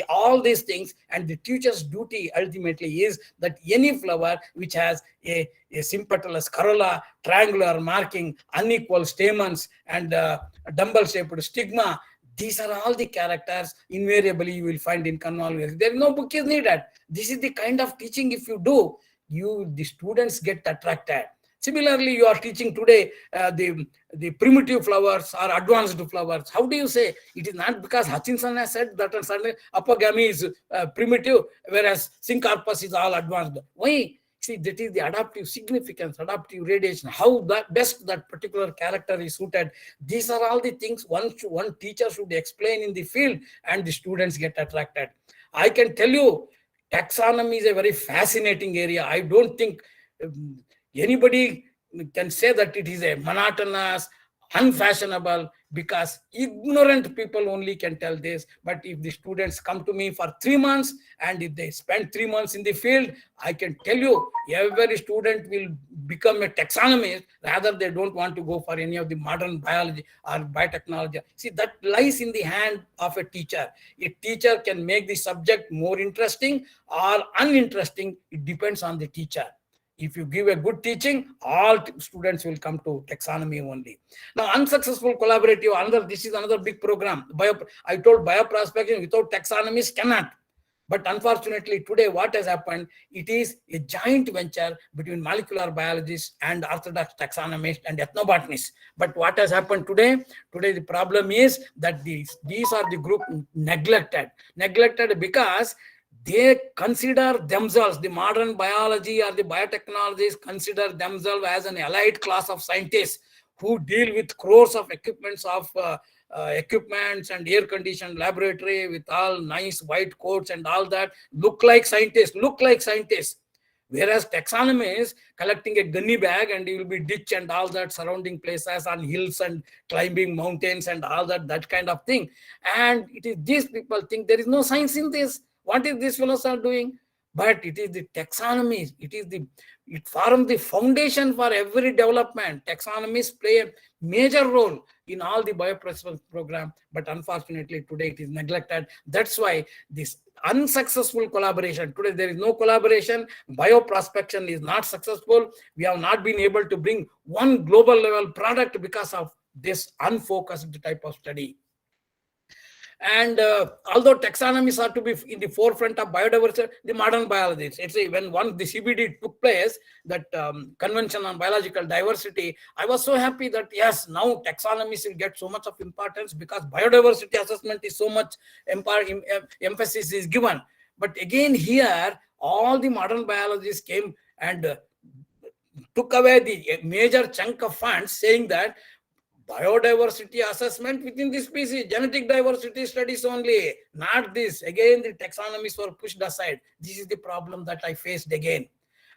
all these things. And the teacher's duty ultimately is that any flower which has a sympatrillous corolla, triangular marking, unequal stamens, and dumbbell-shaped stigma, these are all the characters invariably you will find in Convolvulaceae. There is no book is needed. This is the kind of teaching, if you do, the students get attracted. Similarly, you are teaching today the primitive flowers or advanced flowers. How do you say? It is not because Hutchinson has said that suddenly apogamy is primitive, whereas syncarpus is all advanced. Why? See, that is the adaptive significance, adaptive radiation, how best that particular character is suited. These are all the things one teacher should explain in the field, and the students get attracted. I can tell you, taxonomy is a very fascinating area. I don't think anybody can say that it is a monotonous, unfashionable, because ignorant people only can tell this. But if the students come to me for 3 months, and if they spend 3 months in the field, I can tell you every student will become a taxonomist. Rather, they don't want to go for any of the modern biology or biotechnology. See, that lies in the hand of a teacher. A teacher can make the subject more interesting or uninteresting. It depends on the teacher. If you give a good teaching, all students will come to taxonomy only. Now, unsuccessful collaborative, this is another big program. I told bioprospection without taxonomies cannot. But unfortunately, today what has happened, it is a joint venture between molecular biologists and orthodox taxonomists and ethnobotanists. But what has happened today? Today the problem is that these are the group neglected because they consider themselves, the modern biology or the biotechnologists consider themselves as an elite class of scientists who deal with crores of equipments and air-conditioned laboratory with all nice white coats and all that, look like scientists. Whereas taxonomy is collecting a gunny bag and you will be ditch and all that surrounding places on hills and climbing mountains and all that kind of thing. And it is these people think there is no science in this. What is these fellows are doing? But it is the taxonomy. It forms the foundation for every development. Taxonomies play a major role in all the bioprocessing program, but unfortunately today it is neglected. That's why this unsuccessful collaboration. Today there is no collaboration. Bioprospection is not successful. We have not been able to bring one global level product because of this unfocused type of study. And although taxonomies are to be in the forefront of biodiversity, the modern biologists, when the CBD took place, that Convention on Biological Diversity, I was so happy that yes, now taxonomies will get so much of importance because biodiversity assessment is so much emphasis is given. But again here, all the modern biologists came and took away the major chunk of funds, saying that biodiversity assessment within the species, genetic diversity studies only, not this. Again, the taxonomies were pushed aside. This is the problem that I faced again.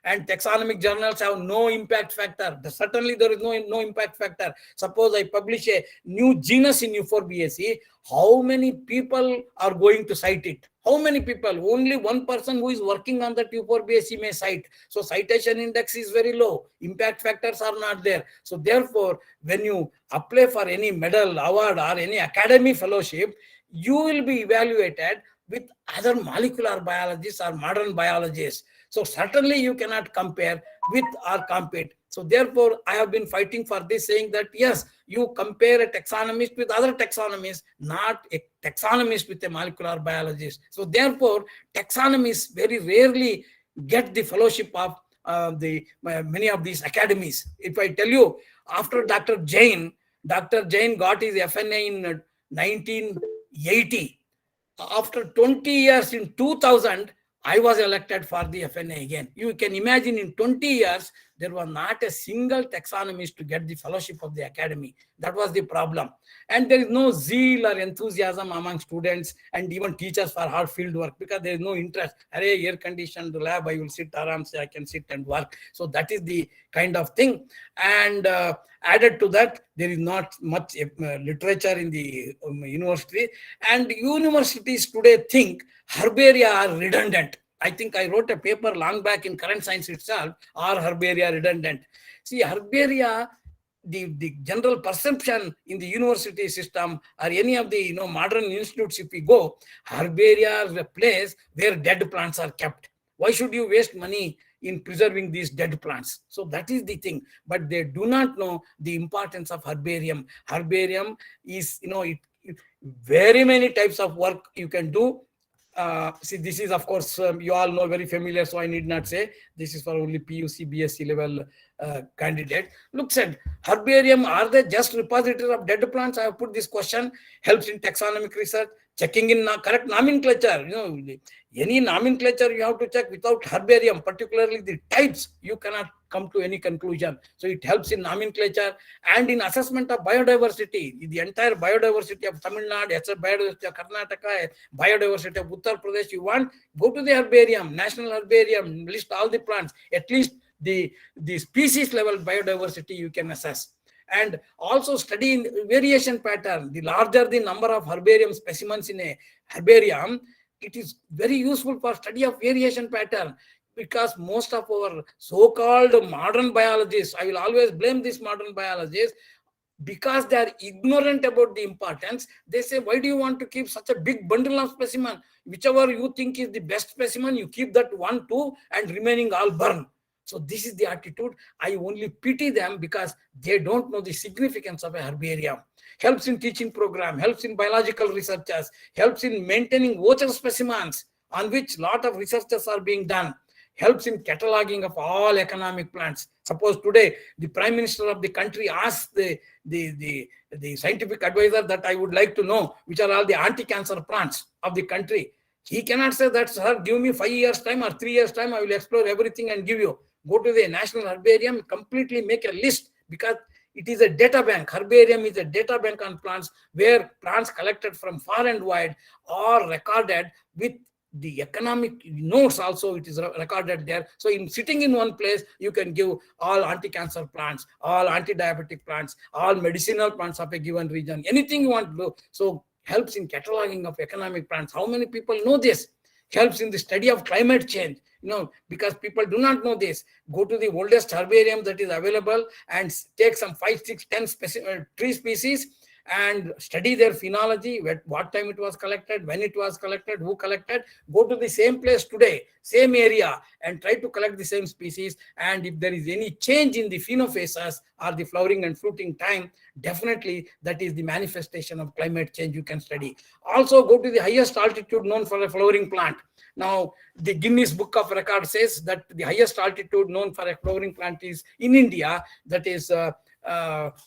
And taxonomic journals have no impact factor. Certainly there is no impact factor. Suppose I publish a new genus in Euphorbiaceae, how many people are going to cite it? How many people? Only one person who is working on that Euphorbiaceae may cite. So citation index is very low. Impact factors are not there. So therefore, when you apply for any medal, award or any academy fellowship, you will be evaluated with other molecular biologists or modern biologists. So certainly you cannot compare with or compete. So therefore, I have been fighting for this, saying that yes, you compare a taxonomist with other taxonomists, not a taxonomist with a molecular biologist. So therefore, taxonomists very rarely get the fellowship of many of these academies. If I tell you, after Dr. Jain got his FNA in 1980. After 20 years, in 2000, I was elected for the FNA again. You can imagine in 20 years, there was not a single taxonomist to get the fellowship of the academy. That was the problem. And there is no zeal or enthusiasm among students and even teachers for hard field work because there is no interest. Array, air-conditioned lab, I will sit aram, say I can sit and work. So that is the kind of thing. And added to that, there is not much literature in the university. And universities today think herbaria are redundant. I think I wrote a paper long back in Current Science itself, are herbaria redundant? See, herbaria, the general perception in the university system or any of the modern institutes, if we go, herbaria is a place where dead plants are kept. Why should you waste money in preserving these dead plants? So that is the thing. But they do not know the importance of herbarium. Herbarium is, very many types of work you can do. See, this is, of course, you all know, very familiar, so I need not say. This is for only PUC, BSc level candidate. Looks at herbarium, are they just repository of dead plants? I have put this question. Helps in taxonomic research, checking in correct nomenclature. Any nomenclature you have to check. Without herbarium, particularly the types, you cannot come to any conclusion. So it helps in nomenclature and in assessment of biodiversity. The entire biodiversity of Tamil Nadu, biodiversity of Karnataka, biodiversity of Uttar Pradesh, you want, go to the herbarium, national herbarium, list all the plants, at least the species level biodiversity you can assess. And also study in variation pattern. The larger the number of herbarium specimens in a herbarium, it is very useful for study of variation pattern. Because most of our so-called modern biologists, I will always blame these modern biologists, because they are ignorant about the importance. They say, why do you want to keep such a big bundle of specimen? Whichever you think is the best specimen, you keep that 1, 2, and remaining all burn. So this is the attitude. I only pity them because they don't know the significance of a herbarium. Helps in teaching program, helps in biological researchers, helps in maintaining voucher specimens. on which a lot of researches are being done, helps in cataloging of all economic plants. Suppose today the Prime Minister of the country asks the scientific advisor that I would like to know which are all the anti-cancer plants of the country. He cannot say that, sir, give me 5 years time or 3 years time, I will explore everything and give you. Go to the National Herbarium, completely make a list, because it is a data bank. Herbarium is a data bank on plants, where plants collected from far and wide are recorded with the economic notes also. It is recorded there. So in sitting in one place, you can give all anti-cancer plants, all anti-diabetic plants, all medicinal plants of a given region, anything you want to do. So helps in cataloging of economic plants. How many people know this? Helps in the study of climate change, because people do not know this. Go to the oldest herbarium that is available and take some 5, 6, 10 tree species and study their phenology, what time it was collected, when it was collected, who collected. Go to the same place today, same area, and try to collect the same species. And if there is any change in the phenophases or the flowering and fruiting time, definitely that is the manifestation of climate change you can study. Also go to the highest altitude known for a flowering plant. Now, the Guinness Book of Records says that the highest altitude known for a flowering plant is in India, that is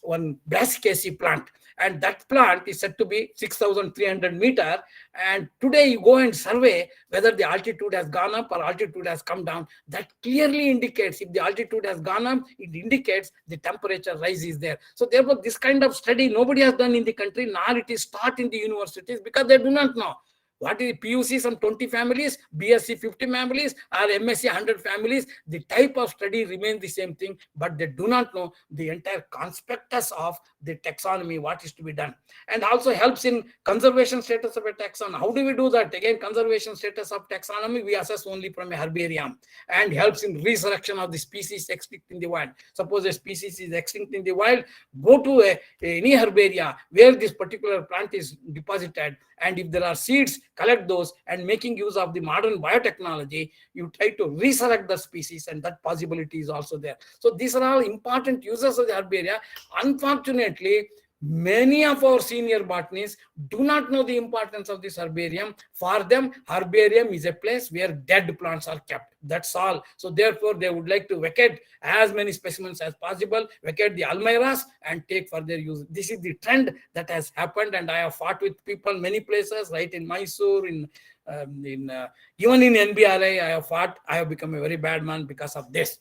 one brassicaceae plant. And that plant is said to be 6,300 meters. And today you go and survey whether the altitude has gone up or altitude has come down. That clearly indicates, if the altitude has gone up, it indicates the temperature rise is there. So therefore, this kind of study nobody has done in the country, nor it is taught in the universities, because they do not know. What is PUC? Some 20 families, BSc 50 families, or MSc 100 families. The type of study remains the same thing, but they do not know the entire conspectus of the taxonomy, what is to be done. And also helps in conservation status of a taxon. How do we do that? Again, conservation status of taxonomy, we assess only from a herbarium, and helps in resurrection of the species extinct in the wild. Suppose a species is extinct in the wild, go to any herbaria where this particular plant is deposited, and if there are seeds, collect those, and making use of the modern biotechnology, you try to resurrect the species, and that possibility is also there. So these are all important uses of the herbaria. Unfortunately, many of our senior botanists do not know the importance of this herbarium. For them, herbarium is a place where dead plants are kept. That's all. So therefore, they would like to vacate as many specimens as possible, vacate the almirahs, and take for their use. This is the trend that has happened, and I have fought with people many places, right in Mysore, even in NBRI, I have fought. I have become a very bad man because of this.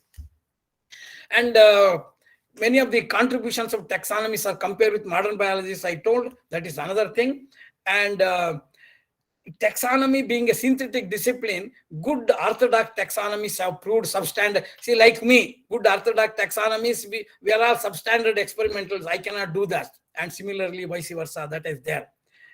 And many of the contributions of taxonomies are compared with modern biologists, I told. That is another thing. And taxonomy being a synthetic discipline, good orthodox taxonomies have proved substandard. See, like me, good orthodox taxonomies, we are all substandard experimentals. I cannot do that. And similarly, vice versa, that is there.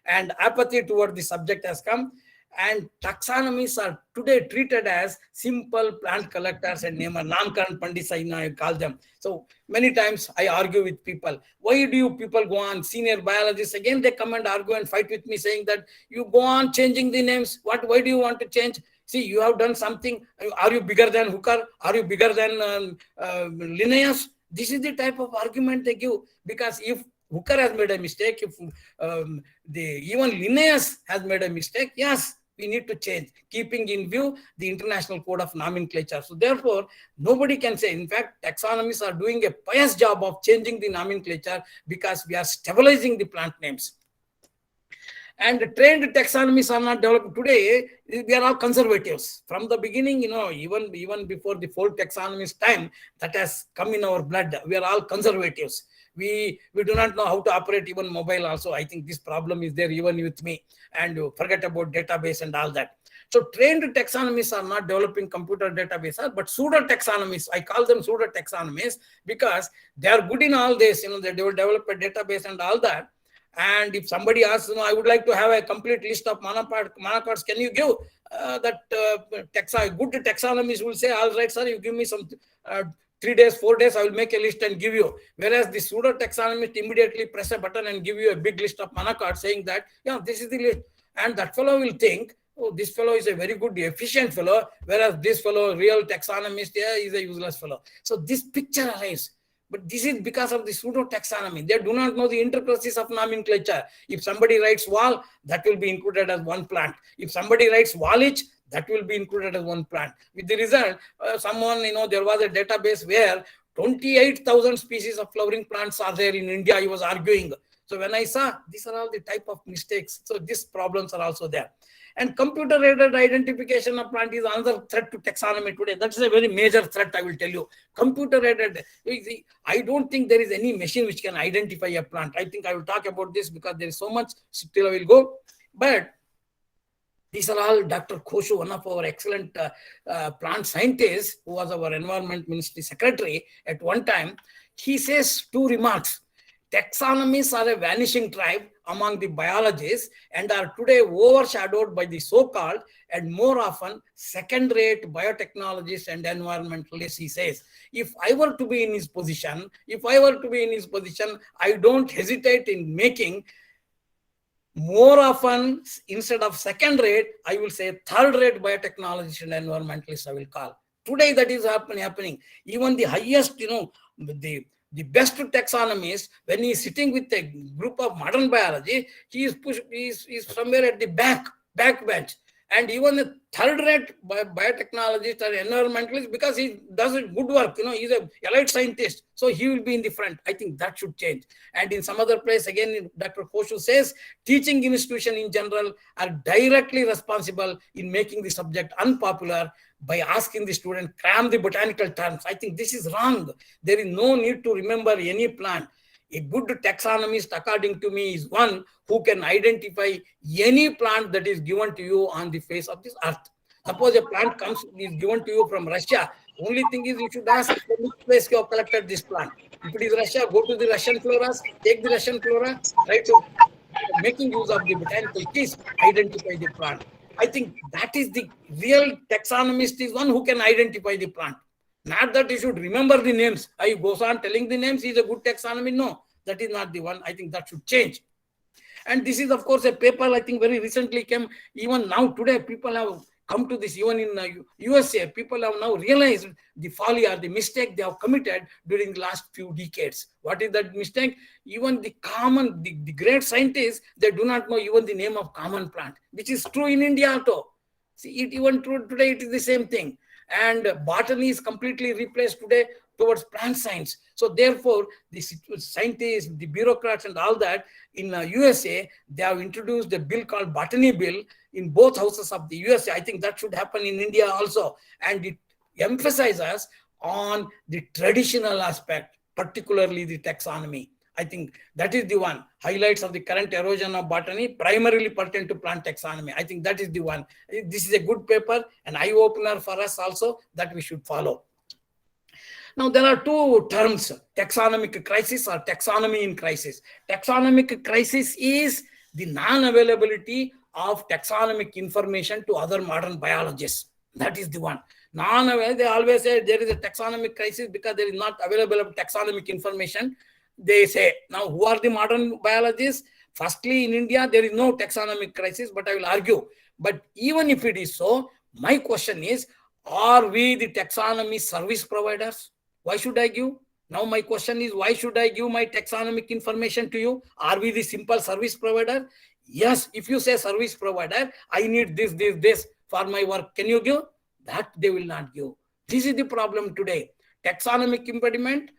And apathy toward the subject has come. And taxonomies are today treated as simple plant collectors and namers, Namkaran Pandits, I call them. So many times I argue with people. Why do you people go on, senior biologists? Again, they come and argue and fight with me, saying that you go on changing the names. Why do you want to change? See, you have done something. Are you bigger than Hooker? Are you bigger than Linnaeus? This is the type of argument they give. Because if Hooker has made a mistake, if even Linnaeus has made a mistake, yes, we need to change, keeping in view the International Code of Nomenclature. So therefore, nobody can say, in fact, taxonomists are doing a pious job of changing the nomenclature, because we are stabilizing the plant names. And the trained taxonomists are not developed today. We are all conservatives. From the beginning, even before the full taxonomist time, that has come in our blood. We are all conservatives. We do not know how to operate even mobile also. I think this problem is there even with me. And forget about database and all that. So trained taxonomists are not developing computer databases, but pseudo taxonomists. I call them pseudo taxonomists because they are good in all this. They will develop a database and all that. And if somebody asks, I would like to have a complete list of monocots, can you give that good taxonomists will say, all right, sir, you give me some 3 days, 4 days, I will make a list and give you. Whereas the pseudo taxonomist immediately press a button and give you a big list of monocots, saying that, yeah, this is the list. And that fellow will think, oh, this fellow is a very good, efficient fellow, whereas this fellow, real taxonomist, yeah, is a useless fellow. So this picture arrives. But this is because of the pseudo taxonomy. They do not know the intricacies of nomenclature. If somebody writes wall, that will be included as one plant. If somebody writes wallich, that will be included as one plant. With the result, someone, there was a database where 28,000 species of flowering plants are there in India, he was arguing. So when I saw, these are all the type of mistakes. So these problems are also there. And computer-aided identification of plant is another threat to taxonomy today. That's a very major threat, I will tell you. Computer-aided, I don't think there is any machine which can identify a plant. I think I will talk about this because there is so much, still I will go. But these are all Dr. Koshu, one of our excellent plant scientists, who was our Environment Ministry Secretary at one time. He says two remarks. Taxonomies are a vanishing tribe among the biologists and are today overshadowed by the so-called and more often second-rate biotechnologists and environmentalists, he says. If I were to be in his position, I don't hesitate in making more often, instead of second rate, I will say third rate biotechnologists and environmentalists I will call. Today that is happening. Even the highest, the best taxonomist, when he is sitting with a group of modern biology, he is somewhere at the back bench. And even a third-rate biotechnologist or environmentalist, because he does good work, he's a elite scientist, so he will be in the front. I think that should change. And in some other place, again, Dr. Koshu says, teaching institutions in general are directly responsible in making the subject unpopular by asking the student cram the botanical terms. I think this is wrong. There is no need to remember any plant. A good taxonomist, according to me, is one who can identify any plant that is given to you on the face of this earth. Suppose a plant is given to you from Russia. Only thing is you should ask from which place you have collected this plant. If it is Russia, go to the Russian floras, take the Russian flora, try to making use of the botanical keys, identify the plant. I think that is the real taxonomist, is one who can identify the plant. Not that you should remember the names. I goes on telling the names, is a good taxonomy. No, that is not the one. I think that should change. And this is, of course, a paper I think very recently came. Even now, today, people have come to this. Even in USA, people have now realized the folly or the mistake they have committed during the last few decades. What is that mistake? Even the great scientists, they do not know even the name of common plant, which is true in India also. See, even true today, it is the same thing. And botany is completely replaced today towards plant science. So therefore, the scientists, the bureaucrats and all that in USA, they have introduced a bill called Botany Bill in both houses of the USA. I think that should happen in India also. And it emphasizes on the traditional aspect, particularly the taxonomy. I think that is the one. Highlights of the current erosion of botany primarily pertain to plant taxonomy. I think that is the one. This is a good paper, an eye-opener for us also that we should follow. Now, there are two terms, taxonomic crisis or taxonomy in crisis. Taxonomic crisis is the non-availability of taxonomic information to other modern biologists. That is the one. They always say there is a taxonomic crisis because there is not available taxonomic information. They say, now who are the modern biologists? Firstly, in India, there is no taxonomic crisis, but I will argue. But even if it is so, my question is, are we the taxonomy service providers? Why should I give? Now my question is, why should I give my taxonomic information to you? Are we the simple service provider? Yes, if you say service provider, I need this for my work. Can you give? That they will not give. This is the problem today. Taxonomic impediment.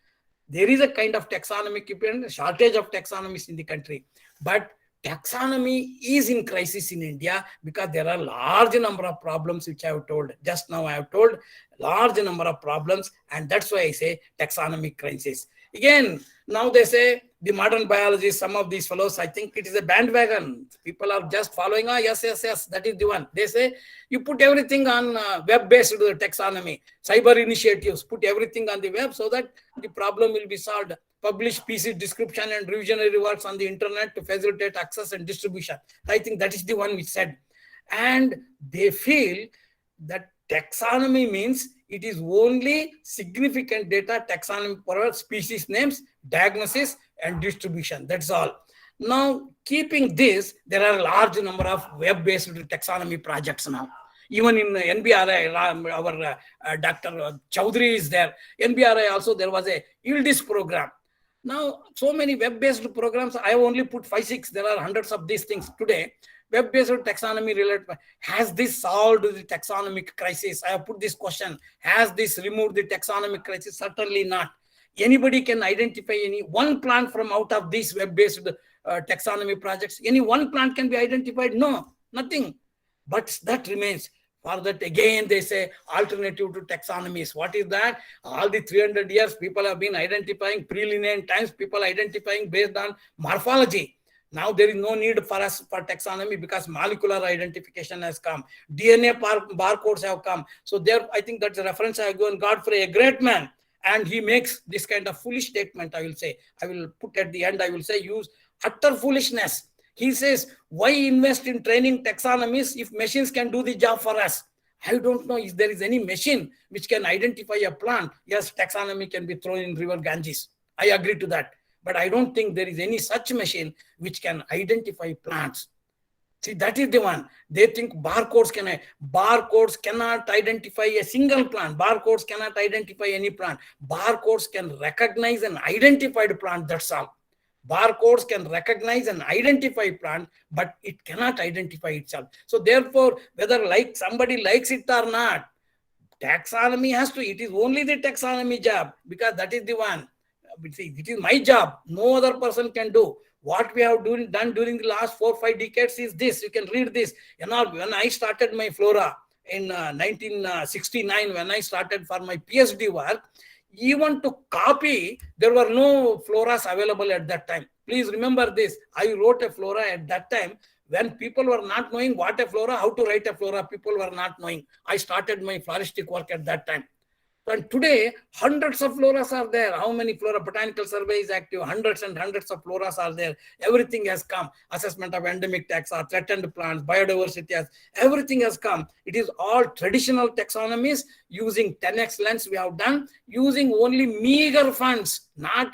There is a kind of taxonomic impediment, shortage of taxonomists in the country. But taxonomy is in crisis in India because there are large number of problems which I have told. Just now I have told large number of problems, and that's why I say taxonomic crisis. Again, now they say the modern biologists, some of these fellows, I think it is a bandwagon. People are just following, yes, that is the one. They say you put everything on web-based taxonomy, cyber initiatives, put everything on the web so that the problem will be solved. Publish species description and revisionary works on the internet to facilitate access and distribution. I think that is the one which said. And they feel that taxonomy means it is only significant data, taxonomy for species names, diagnosis, and distribution. That's all. Now, keeping this, there are a large number of web-based taxonomy projects now. Even in NBRI, our Dr. Chowdhury is there. NBRI also, there was a ILDIS program. Now, so many web-based programs, I have only put 5, 6. There are hundreds of these things today. Web-based taxonomy related. Has this solved the taxonomic crisis? I have put this question. Has this removed the taxonomic crisis? Certainly not. Anybody can identify any one plant from out of these web-based taxonomy projects. Any one plant can be identified? No, nothing. But that remains. For that, again, they say alternative to taxonomies. What is that? All the 300 years, people have been identifying pre-Linnaean times, people identifying based on morphology. Now there is no need for us for taxonomy because molecular identification has come. DNA barcodes have come. So there, I think that's a reference I go and Godfrey, a great man. And he makes this kind of foolish statement, I will say. I will put at the end, I will say, use utter foolishness. He says, why invest in training taxonomies if machines can do the job for us? I don't know if there is any machine which can identify a plant. Yes, taxonomy can be thrown in river Ganges. I agree to that. But I don't think there is any such machine which can identify plants. See, that is the one. They think barcodes cannot identify a single plant. Barcodes cannot identify any plant. Barcodes can recognize an identified plant, that's all. Barcodes can recognize and identify plant, but it cannot identify itself. So therefore, whether somebody likes it or not, taxonomy has to, it is only the taxonomy job because that is the one. It is my job. No other person can do. What we have done during the last 4 or 5 decades is this. You can read this. When I started my flora in 1969, when I started for my PhD work, even to copy, there were no floras available at that time. Please remember this. I wrote a flora at that time when people were not knowing what a flora, how to write a flora. People were not knowing. I started my floristic work at that time. And today, hundreds of floras are there. How many flora? Botanical survey is active. Hundreds and hundreds of floras are there. Everything has come. Assessment of endemic taxa, threatened plants, biodiversity, everything has come. It is all traditional taxonomies using 10x lens we have done, using only meager funds, not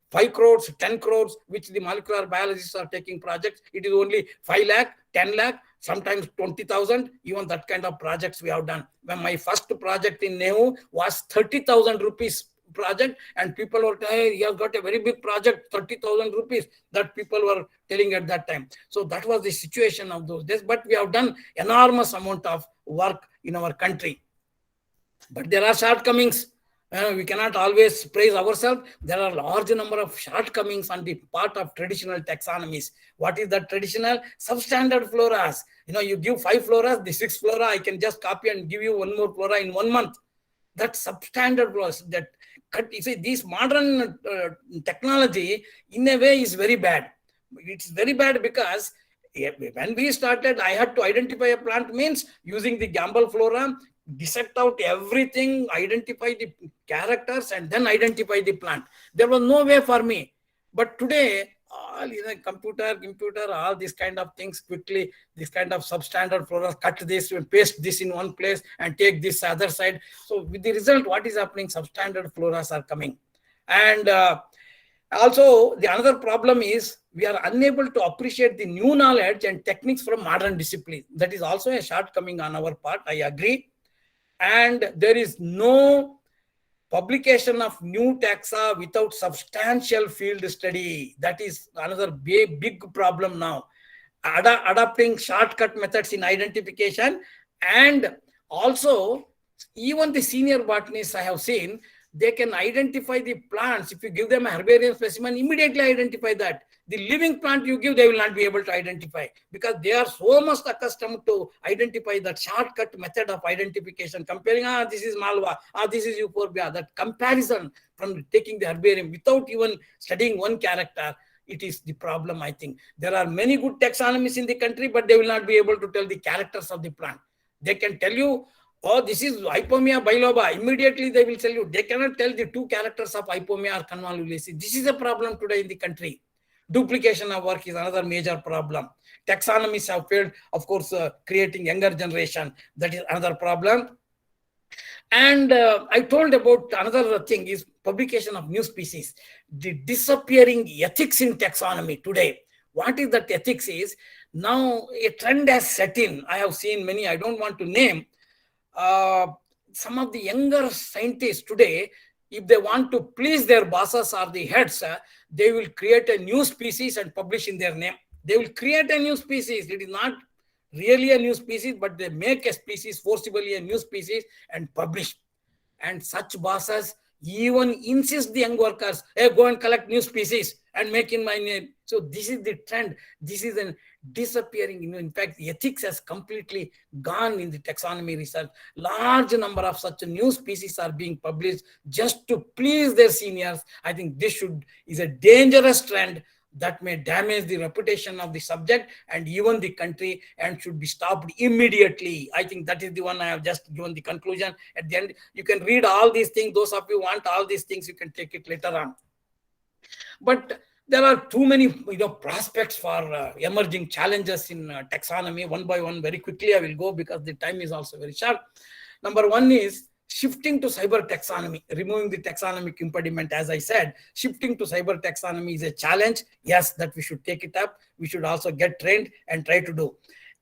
5 crores, 10 crores, which the molecular biologists are taking projects. It is only 5 lakh, 10 lakh, sometimes 20,000, even that kind of projects we have done. When my first project in Nehu was 30,000 rupees project, and people were telling, hey, you have got a very big project, 30,000 rupees, that people were telling at that time. So that was the situation of those days. But we have done enormous amount of work in our country. But there are shortcomings. We cannot always praise ourselves. There are a large number of shortcomings on the part of traditional taxonomies. What is that traditional? Substandard floras. You give 5 floras, the 6th flora, I can just copy and give you 1 more flora in 1 month. That substandard floras. You see, this modern technology, in a way, is very bad. It's very bad because when we started, I had to identify a plant means using the Gamble flora, dissect out everything, identify the characters, and then identify the plant. There was no way for me. But today, all computer, all these kind of things quickly, this kind of substandard flora, cut this and paste this in one place and take this other side. So with the result, what is happening? Substandard floras are coming. And also, the another problem is we are unable to appreciate the new knowledge and techniques from modern disciplines. That is also a shortcoming on our part, I agree. And there is no publication of new taxa without substantial field study. That is another big problem now. Adopting shortcut methods in identification, and also even the senior botanists I have seen, they can identify the plants. If you give them a herbarium specimen, immediately identify that. The living plant you give, they will not be able to identify because they are so much accustomed to identify that shortcut method of identification, comparing, this is Malva, this is Euphorbia. That comparison from taking the herbarium without even studying one character, it is the problem, I think. There are many good taxonomies in the country, but they will not be able to tell the characters of the plant. They can tell you, this is Hypomia biloba. Immediately they will tell you. They cannot tell the 2 characters of Hypomia or convolvulaceae. This is a problem today in the country. Duplication of work is another major problem. Taxonomies have failed, of course, creating younger generation. That is another problem. And I told about another thing is publication of new species. The disappearing ethics in taxonomy today. What is that ethics is? Now a trend has set in. I have seen many, I don't want to name. Some of the younger scientists today, if they want to please their bosses or the heads, they will create a new species and publish in their name. They will create a new species. It is not really a new species, but they make a species, forcibly a new species, and publish. And such bosses even insist the young workers, hey, go and collect new species and make in my name. So this is the trend. This is a disappearing. In fact, the ethics has completely gone in the taxonomy research. Large number of such new species are being published just to please their seniors. I think this is a dangerous trend that may damage the reputation of the subject and even the country, and should be stopped immediately. I think that is the one I have just given the conclusion. At the end, you can read all these things. Those of you who want all these things, you can take it later on. But there are too many prospects for emerging challenges in taxonomy. One by one, very quickly I will go because the time is also very short. Number one is shifting to cyber taxonomy, removing the taxonomic impediment. As I said, shifting to cyber taxonomy is a challenge. Yes, that we should take it up. We should also get trained and try to do.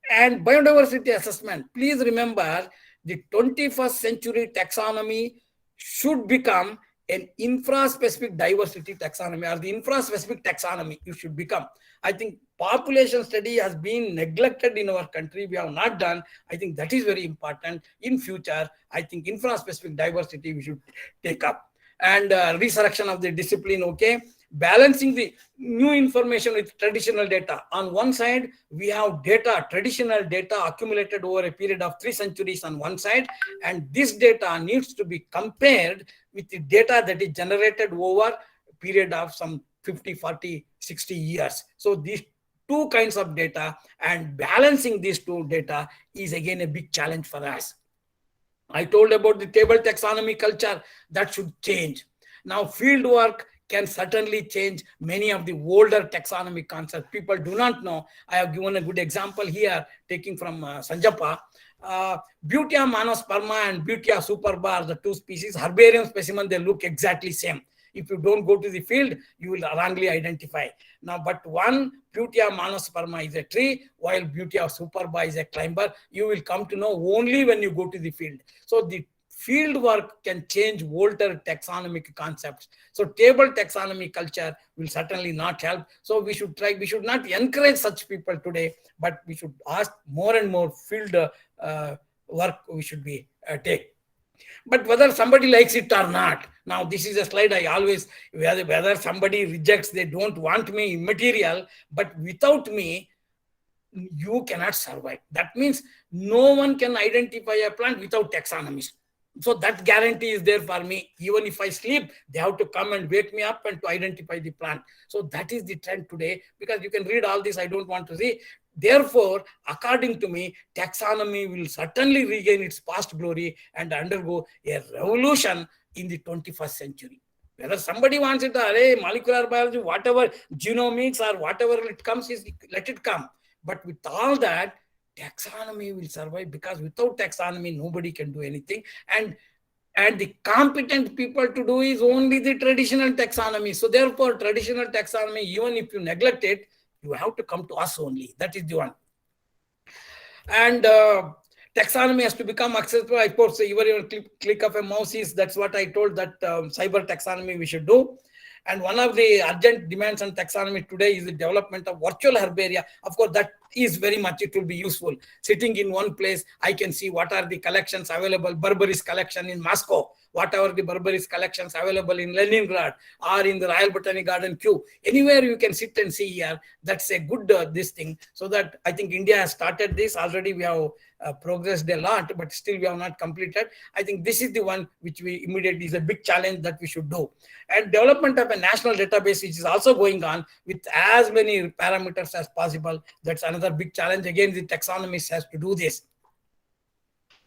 And biodiversity assessment. Please remember, the 21st century taxonomy should become an infra-specific diversity taxonomy, or the infra-specific taxonomy you should become. I think population study has been neglected in our country. We have not done. I think that is very important. In future, I think infra-specific diversity we should take up. And resurrection of the discipline, okay. Balancing the new information with traditional data. On one side, we have data, traditional data accumulated over a period of 3 centuries on one side, and this data needs to be compared with the data that is generated over a period of some 50, 40, 60 years. So these two kinds of data, and balancing these two data is again a big challenge for us. I told about the table taxonomy culture that should change. Now field work can certainly change many of the older taxonomy concepts. People do not know. I have given a good example here, taking from Sanjapa. Butia monosperma and Butia superba are the two species. Herbarium specimen, they look exactly same. If you don't go to the field, you will wrongly identify. Now, but one Butia monosperma is a tree, while Butia superba is a climber. You will come to know only when you go to the field. So the field work can change older taxonomic concepts. So table taxonomy culture will certainly not help. So we should not encourage such people today, but we should ask more and more field work we should be take. But whether somebody likes it or not, now this is a slide I always, whether somebody rejects, they don't want me material, but without me, you cannot survive. That means no one can identify a plant without taxonomies. So that guarantee is there for me. Even if I sleep, they have to come and wake me up and to identify the plant. So that is the trend today, because you can read all this. I don't want to see. Therefore, according to me, taxonomy will certainly regain its past glory and undergo a revolution in the 21st century. Whether somebody wants it or molecular biology, whatever, genomics or whatever it comes, let it come. But with all that, taxonomy will survive, because without taxonomy, nobody can do anything. And the competent people to do is only the traditional taxonomy. So therefore, traditional taxonomy, even if you neglect it, you have to come to us only. That is the one. And taxonomy has to become accessible. I suppose even click of a mouse is, that's what I told, that cyber taxonomy we should do. And one of the urgent demands on taxonomy today is the development of virtual herbaria. Of course, that is very much, it will be useful. Sitting in one place, I can see what are the collections available. Berberis collection in Moscow, whatever the Berberis collections available in Leningrad or in the Royal Botanic Garden Kew. Anywhere you can sit and see here. That's a good this thing. So that I think India has started this already. We have progressed a lot, but still we have not completed. I think this is the one which we immediately is a big challenge that we should do. And development of a national database, which is also going on with as many parameters as possible. That's another big challenge. Again, the taxonomist has to do this.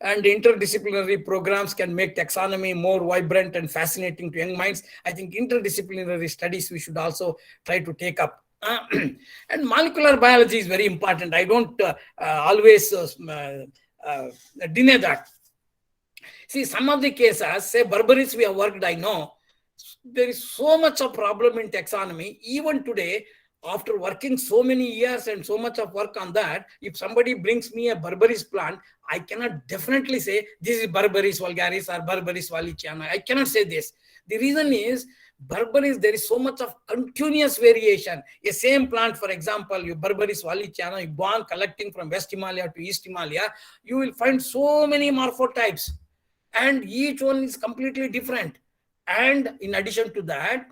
And interdisciplinary programs can make taxonomy more vibrant and fascinating to young minds. I think interdisciplinary studies we should also try to take up. And molecular biology is very important. I don't always deny that. See, some of the cases, say Berberis we have worked, I know, there is so much of problem in taxonomy. Even today, after working so many years and so much of work on that, if somebody brings me a Berberis plant, I cannot definitely say this is Berberis vulgaris or Berberis wallichiana. I cannot say this. The reason is Berberis, there is so much of continuous variation. A same plant, for example, you Berberis wallichiana, you go on collecting from West Himalaya to East Himalaya, you will find so many morphotypes, and each one is completely different. And in addition to that,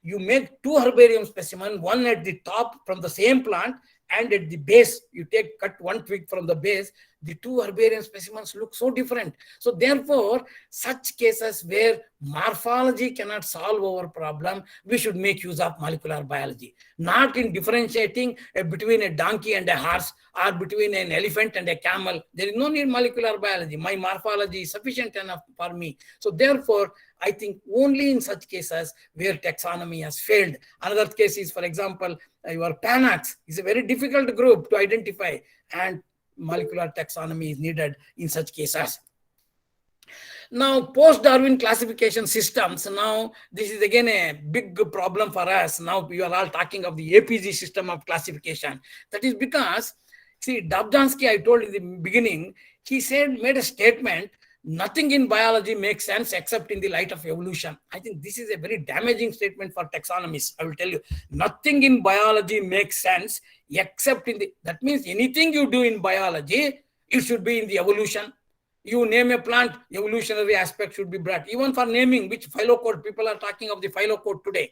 you make two herbarium specimens, one at the top from the same plant, and at the base, you cut one twig from the base. The two herbarium specimens look so different. So therefore, such cases where morphology cannot solve our problem, we should make use of molecular biology. Not in differentiating between a donkey and a horse, or between an elephant and a camel. There is no need molecular biology. My morphology is sufficient enough for me. So therefore, I think only in such cases where taxonomy has failed. Another case is, for example, your Panax is a very difficult group to identify, and molecular taxonomy is needed in such cases. Now, post-Darwin classification systems. Now, this is again a big problem for us. Now, we are all talking of the APG system of classification. That is because, see, Dobzhansky, I told in the beginning, he made a statement, nothing in biology makes sense except in the light of evolution. I think this is a very damaging statement for taxonomists. I will tell you, nothing in biology makes sense except in the, that means anything you do in biology, it should be in the evolution. You name a plant, evolutionary aspect should be brought. Even for naming, which phylocode, people are talking of the phylocode today.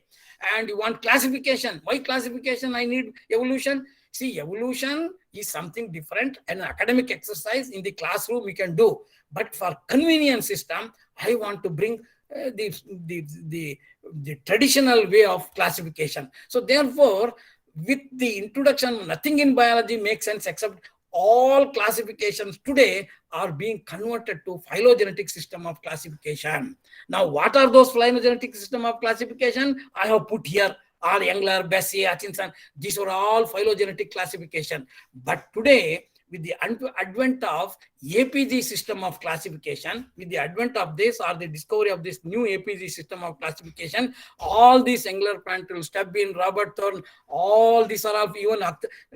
And you want classification. Why classification? I need evolution. See, evolution is something different. An academic exercise in the classroom we can do. But for convenience system, I want to bring the traditional way of classification. So therefore, with the introduction, nothing in biology makes sense except all classifications today are being converted to phylogenetic system of classification. Now, what are those phylogenetic system of classification? I have put here all Engler, Bessie, Hutchinson. These are all phylogenetic classification. But today, with the advent of APG system of classification, with the advent of this or the discovery of this new APG system of classification, all these Engler, Prandtl, Stubbin, Robert Thorne, all these are of even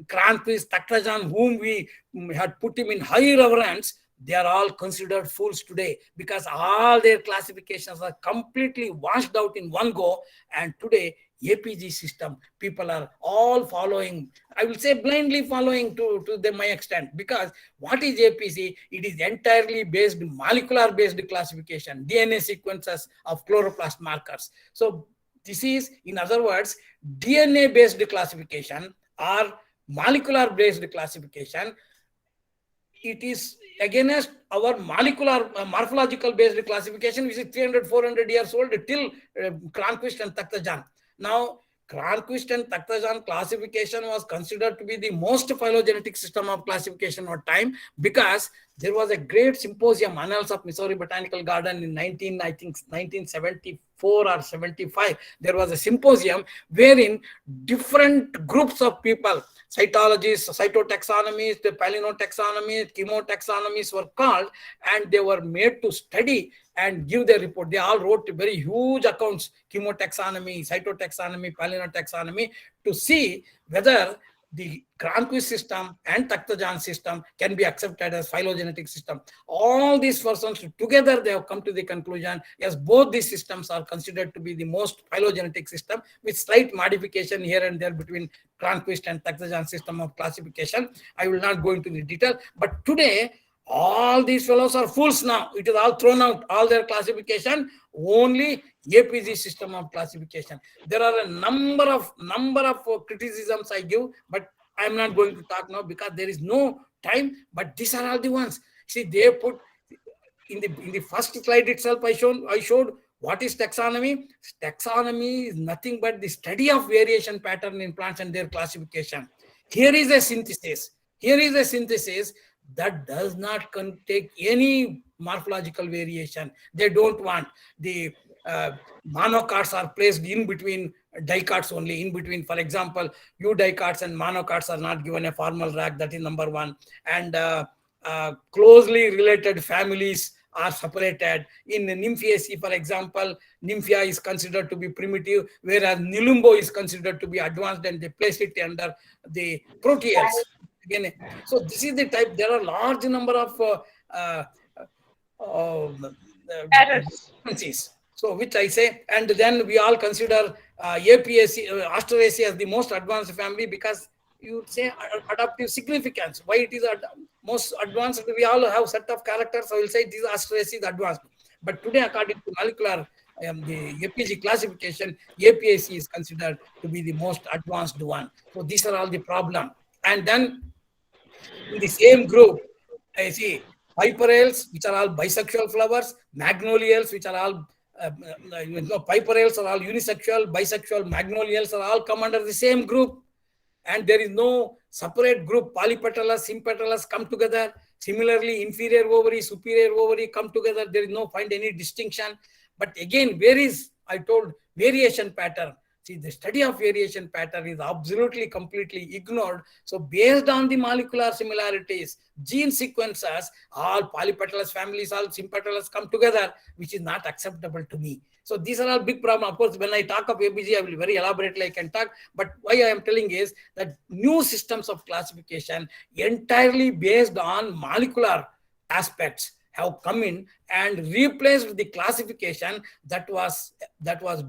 Cranquist, Taxonomy, whom we had put him in high reverence, they are all considered fools today because all their classifications are completely washed out in one go. And today, APG system, people are all following, I will say blindly following to my extent, because what is APG? It is entirely based, molecular based classification, DNA sequences of chloroplast markers. So this is, in other words, DNA based classification or molecular based classification. It is against our molecular morphological based classification, which is 300, 400 years old till Cranquist and Taxonomy. Now, Cranquist and Taxonomy classification was considered to be the most phylogenetic system of classification of time because there was a great symposium, Annals of Missouri Botanical Garden in 1974 or 75. There was a symposium wherein different groups of people, cytologists, cytotaxonomists, palinotaxonomists, chemotaxonomists were called, and they were made to study and give their report. They all wrote very huge accounts, chemotaxonomy, cytotaxonomy, palinotaxonomy, to see whether the Cranquist system and Taxonomy system can be accepted as phylogenetic system. All these persons together, they have come to the conclusion, yes, both these systems are considered to be the most phylogenetic system, with slight modification here and there between Cranquist and Taxonomy system of classification. I will not go into the detail, but today, all these fellows are fools now. It is all thrown out, all their classification, only APG system of classification. There are a number of criticisms I give, but I am not going to talk now because there is no time, but these are all the ones. See, they put in the first slide itself, I showed what is taxonomy. Taxonomy is nothing but the study of variation pattern in plants and their classification. Here is a synthesis. That does not take any morphological variation. They don't want the monocots are placed in between dicots only, in between. For example, eudicots and monocots are not given a formal rank. That is number one. And closely related families are separated. In Nymphaceae, for example, Nymphia is considered to be primitive, whereas Nilumbo is considered to be advanced, and they place it under the Proteales. Again, so this is the type. There are large number of Errors. differences. So which I say, and then we all consider APAC, Asteraceae as the most advanced family, because you would say adaptive significance. Why it is most advanced? We all have set of characters. So I will say this Asteraceae is advanced. But today, according to molecular the APG classification, APAC is considered to be the most advanced one. So these are all the problem. And then in the same group, I see piperales, which are all bisexual flowers, magnoliales, which are all piperales are all unisexual, bisexual, magnoliales are all come under the same group. And there is no separate group. Polypetalous, sympatalous come together. Similarly, inferior ovary, superior ovary come together. There is no find any distinction. But again, where is, I told, variation pattern? See, the study of variation pattern is absolutely, completely ignored. So based on the molecular similarities, gene sequences, all polypetalous families, all sympatalous come together, which is not acceptable to me. So these are all big problems. Of course, when I talk of APG, I will very elaborately I can talk. But why I am telling is that new systems of classification entirely based on molecular aspects have come in and replaced the classification that was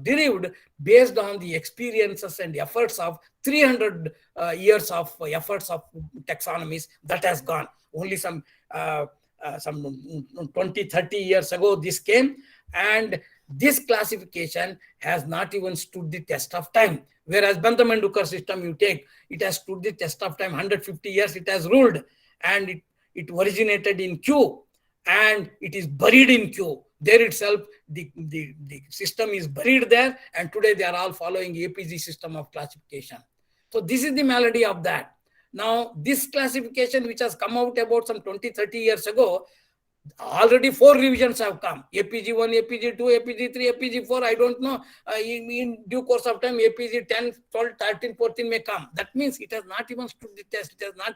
derived based on the experiences and efforts of 300 years of efforts of taxonomies. That has gone. Only some 20, 30 years ago this came, and this classification has not even stood the test of time. Whereas Bentham and Hooker system you take, it has stood the test of time. 150 years it has ruled, and it originated in Q, and it is buried in Q. There itself, the system is buried there, and today they are all following APG system of classification. So this is the malady of that. Now, this classification which has come out about some 20, 30 years ago, already 4 revisions have come. APG 1, APG 2, APG 3, APG 4, I don't know. In due course of time, APG 10, 12, 13, 14 may come. That means it has not even stood the test. It has not,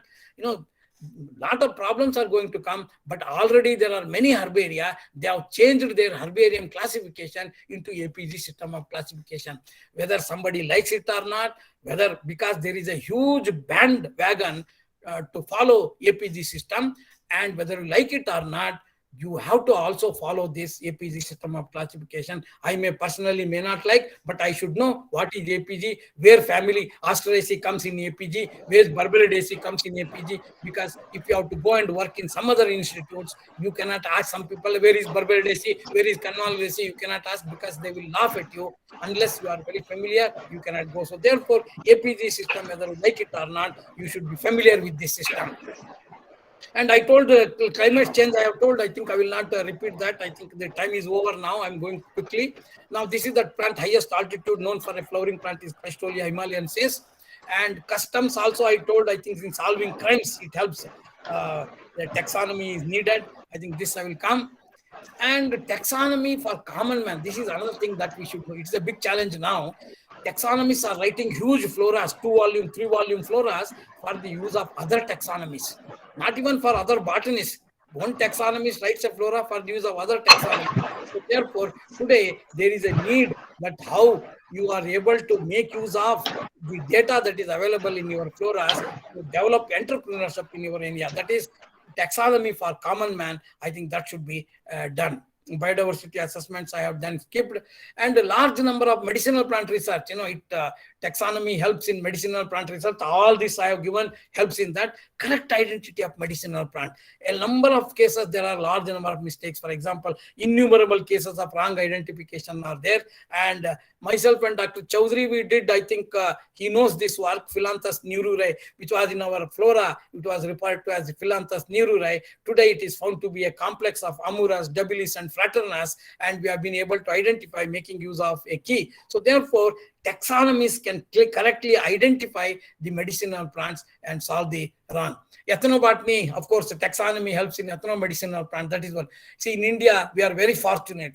lot of problems are going to come, but already there are many herbaria. They have changed their herbarium classification into APG system of classification. Whether somebody likes it or not, whether because there is a huge bandwagon to follow APG system, and whether you like it or not, you have to also follow this APG system of classification. I may not like, but I should know what is APG, where family Asteraceae comes in APG, where Barbaridaceae comes in APG, because if you have to go and work in some other institutes, you cannot ask some people, where is Barbaridaceae, where is Canvaldaceae, you cannot ask, because they will laugh at you. Unless you are very familiar, you cannot go. So therefore, APG system, whether you like it or not, you should be familiar with this system. And I told climate change, I have told, I think I will not repeat that. I think the time is over now. I'm going quickly. Now, this is the plant highest altitude known for a flowering plant is Castolia himalayensis. And customs also, I told, I think in solving crimes, it helps. The taxonomy is needed. I think this I will come. And taxonomy for common man, this is another thing that we should know. It's a big challenge now. Taxonomists are writing huge floras, 2-volume, 3-volume floras for the use of other taxonomies, not even for other botanists. One taxonomist writes a flora for the use of other taxonomies. So therefore, today there is a need that how you are able to make use of the data that is available in your floras to develop entrepreneurship in your area. That is taxonomy for common man. I think that should be done. Biodiversity assessments I have then skipped, and a large number of medicinal plant research. Taxonomy helps in medicinal plant research. All this I have given helps in that. Correct identity of medicinal plant. A number of cases there are large number of mistakes. For example, innumerable cases of wrong identification are there. And myself and Dr. Chowdhury, we did, I think he knows this work, Philanthus neururae, which was in our flora. It was referred to as Philanthus neururae. Today it is found to be a complex of Amuras, Debilis, and Fraternas, and we have been able to identify making use of a key. So therefore, taxonomists can correctly identify the medicinal plants and solve the wrong. Ethnobotany, of course, the taxonomy helps in ethnomedicinal plant. That is one. See, in India, we are very fortunate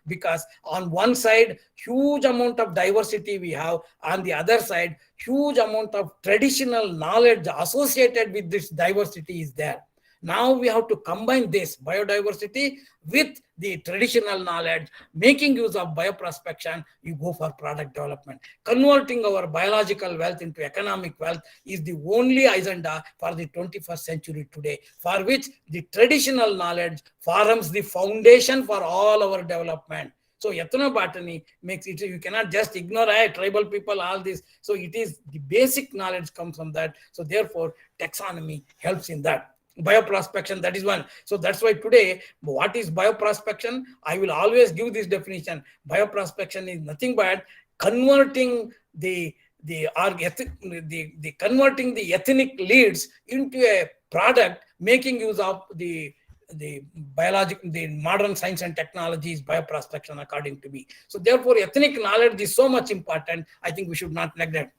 because on one side, huge amount of diversity we have. On the other side, huge amount of traditional knowledge associated with this diversity is there. Now we have to combine this biodiversity with the traditional knowledge, making use of bioprospection. You go for product development. Converting our biological wealth into economic wealth is the only agenda for the 21st century today, for which the traditional knowledge forms the foundation for all our development. So ethnobotany makes it, you cannot just ignore tribal people, all this. So it is the basic knowledge comes from that. So therefore, taxonomy helps in that. Bioprospection, that is one. So that's why today, what is bioprospection? I will always give this definition. Bioprospection is nothing but converting converting the ethnic leads into a product, making use of the modern science and technology is bioprospection, according to me. So therefore, ethnic knowledge is so much important. I think we should not neglect.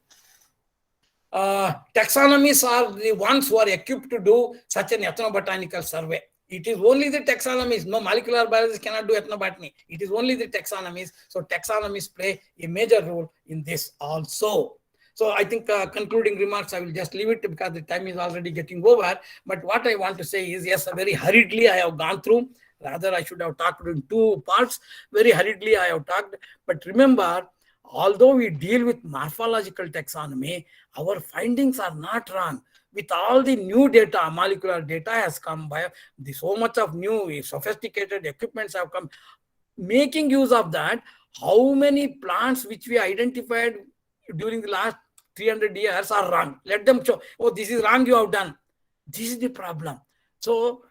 Taxonomies are the ones who are equipped to do such an ethnobotanical survey. It is only the taxonomies. No molecular biologists cannot do ethnobotany. It is only the taxonomies. So taxonomies play a major role in this also. So I think concluding remarks, I will just leave it because the time is already getting over. But what I want to say is, yes, very hurriedly I have gone through. Rather, I should have talked in two parts. Very hurriedly I have talked. But remember, although we deal with morphological taxonomy, our findings are not wrong. With all the new data, molecular data has come by, so much of new sophisticated equipments have come. Making use of that, how many plants which we identified during the last 300 years are wrong? Let them show, oh, this is wrong you have done. This is the problem. So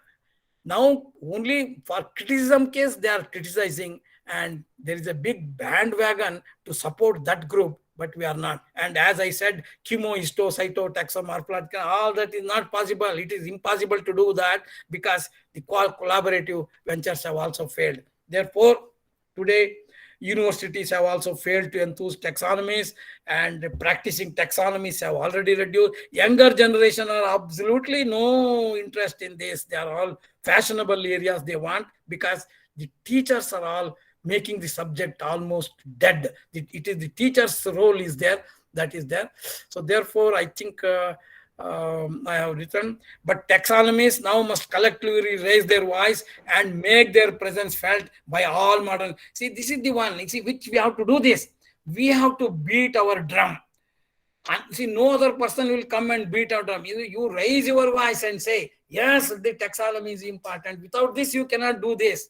now only for criticism case they are criticizing, and there is a big bandwagon to support that group, but we are not. And as I said, chemo, histo, cyto, taxomorphological, all that is not possible. It is impossible to do that because the collaborative ventures have also failed. Therefore, today, universities have also failed to enthuse taxonomies, and practicing taxonomies have already reduced. Younger generation are absolutely no interest in this. They are all fashionable areas they want, because the teachers are all making the subject almost dead. It is the teacher's role is there, that is there. So therefore, I think I have written, but taxonomies now must collectively raise their voice and make their presence felt by all modern. See, this is the one, see, which we have to do this. We have to beat our drum. And see, no other person will come and beat our drum. You raise your voice and say, yes, the taxonomy is important. Without this, you cannot do this.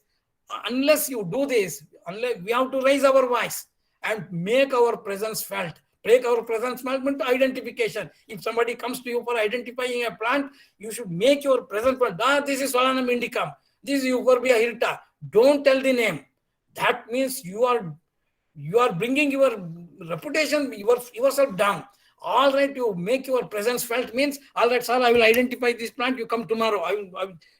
Unless you do this, unless we have to raise our voice and make our presence felt. Take our presence felt to identification. If somebody comes to you for identifying a plant, you should make your presence felt. This is Solanum indicum. This is Euphorbia hirta. Don't tell the name. That means you are bringing your reputation, yourself down. All right, you make your presence felt means, all right, sir, I will identify this plant. You come tomorrow.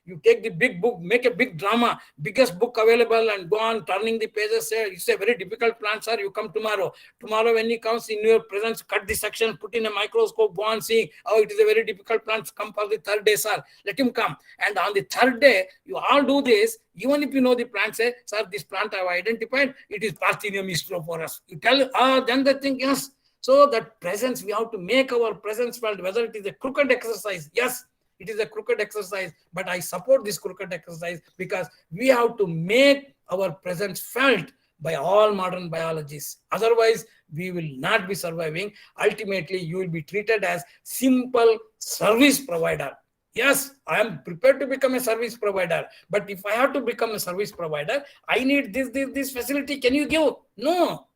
You take the big book, make a big drama, biggest book available, and go on turning the pages. Say, it's a very difficult plant, sir. You come tomorrow. Tomorrow, when he comes in your presence, cut the section, put in a microscope, go on seeing. Oh, it is a very difficult plant. Come for the third day, sir. Let him come. And on the third day, you all do this. Even if you know the plant, say, sir, this plant I have identified. It is Parthenium mystrophorus. You tell, then they think, yes. So that presence, we have to make our presence felt, whether it is a crooked exercise. Yes, it is a crooked exercise, but I support this crooked exercise because we have to make our presence felt by all modern biologists. Otherwise, we will not be surviving. Ultimately, you will be treated as simple service provider. Yes, I am prepared to become a service provider, but if I have to become a service provider, I need this facility. Can you give? No.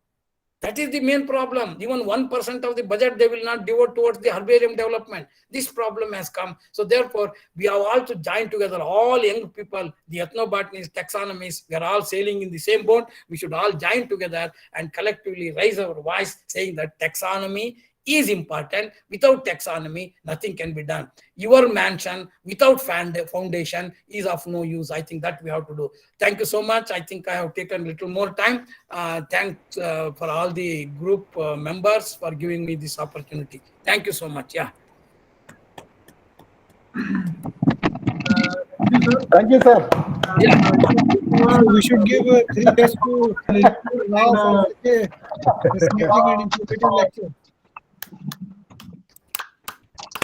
That is the main problem. Even 1% of the budget they will not devote towards the herbarium development. This problem has come. So therefore, we have all to join together, all young people, the ethnobotanists, taxonomists, we are all sailing in the same boat. We should all join together and collectively raise our voice saying that taxonomy is important. Without taxonomy, nothing can be done. Your mansion without foundation is of no use. I think that we have to do. Thank you so much. I think I have taken a little more time. Thanks for all the group members for giving me this opportunity. Thank you so much. Yeah. Thank you, sir. Yeah. So we should give 3 days to now for a fascinating and informative lecture.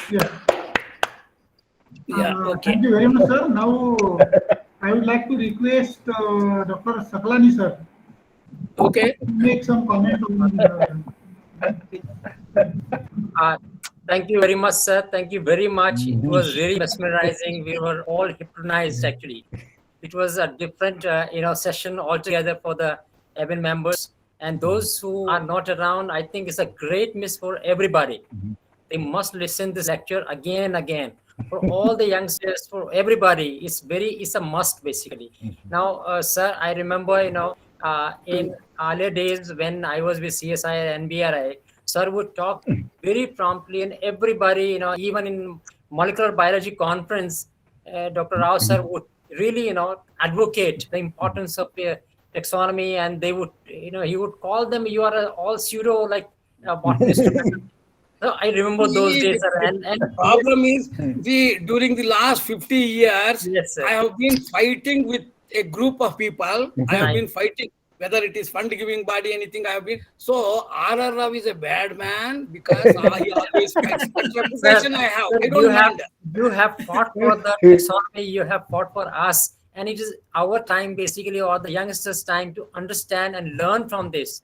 Yes. Yeah, okay. Thank you very much, sir. Now, I would like to request Dr. Saklani, sir, Okay. to make some comment on Thank you very much, sir. Thank you very much. It was really mesmerizing. We were all hypnotized, actually. It was a different, session altogether for the EBIN members. And those who are not around, I think it's a great miss for everybody. They must listen this lecture again and again. For all the youngsters, for everybody, it's a must, basically. Now, sir, I remember, in earlier days when I was with CSI and NBRI, sir would talk very promptly, and everybody, even in molecular biology conference, Dr. Rao sir would really, advocate the importance of taxonomy, and they would, he would call them, you are all pseudo like botanists. So I remember those days, sir, and The problem is, during the last 50 years, Yes, sir. I have been fighting with a group of people. I have Right. been fighting, whether it is fund giving body, anything I have been. So R.R. Rao is a bad man because he always fights. That reputation I have. Sir, I don't mind. you have fought for the taxonomy, you have fought for us, and it is our time, basically, or the youngsters' time to understand and learn from this.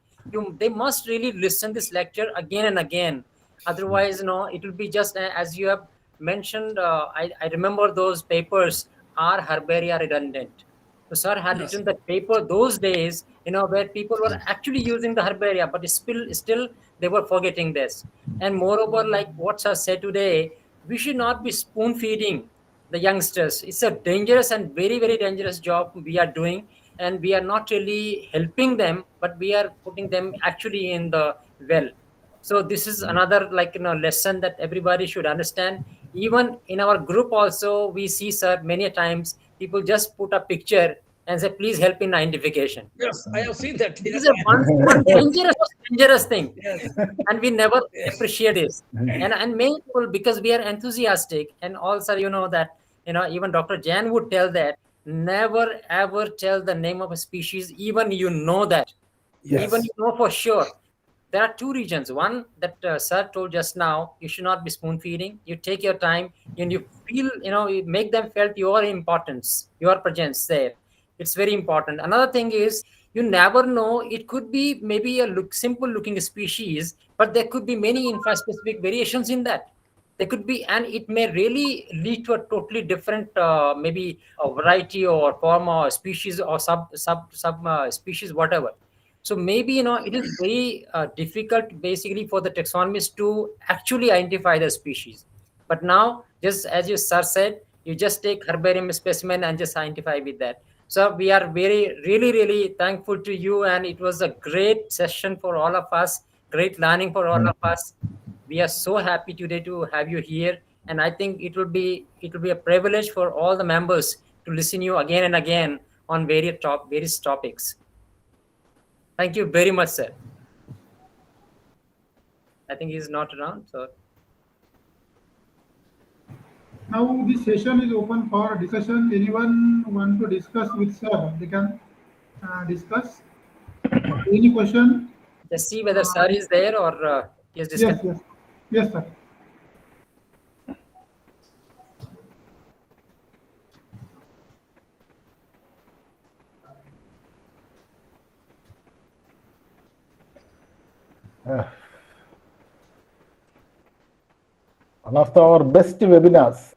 They must really listen this lecture again and again. Otherwise, it will be just as you have mentioned. I remember those papers are herbaria redundant. So sir had written that paper those days, where people were actually using the herbaria, but still they were forgetting this. And moreover, like what sir said today, we should not be spoon feeding the youngsters. It's a dangerous and very, very dangerous job we are doing, and we are not really helping them, but we are putting them actually in the well. So this is another lesson that everybody should understand. Even in our group also, we see, sir, many times people just put a picture and say, please help in identification. Yes, I have seen that. This is a one dangerous thing. Yes. And we never Yes. appreciate this. And many people, because we are enthusiastic, and also that even Dr. Jain would tell that never ever tell the name of a species, even that. Yes. Even for sure. There are two regions. One that sir told just now, you should not be spoon feeding. You take your time and you feel, you make them felt your importance, your presence there. It's very important. Another thing is, you never know, it could be maybe a simple looking species, but there could be many intraspecific variations in that. There could be, and it may really lead to a totally different, maybe a variety or form or species or sub species, whatever. So maybe it is very difficult, basically, for the taxonomists to actually identify the species. But now, just as you sir said, you just take herbarium specimen and just identify with that. So we are really thankful to you, and it was a great session for all of us, great learning for all of us. We are so happy today to have you here, and I think it will be a privilege for all the members to listen to you again and again on various topics. Thank you very much, sir. I think he's not around, so. Now this session is open for discussion. Anyone want to discuss with sir? They can discuss. Any question? Just see whether sir is there or he has discussed. Yes, sir. One of our best webinars.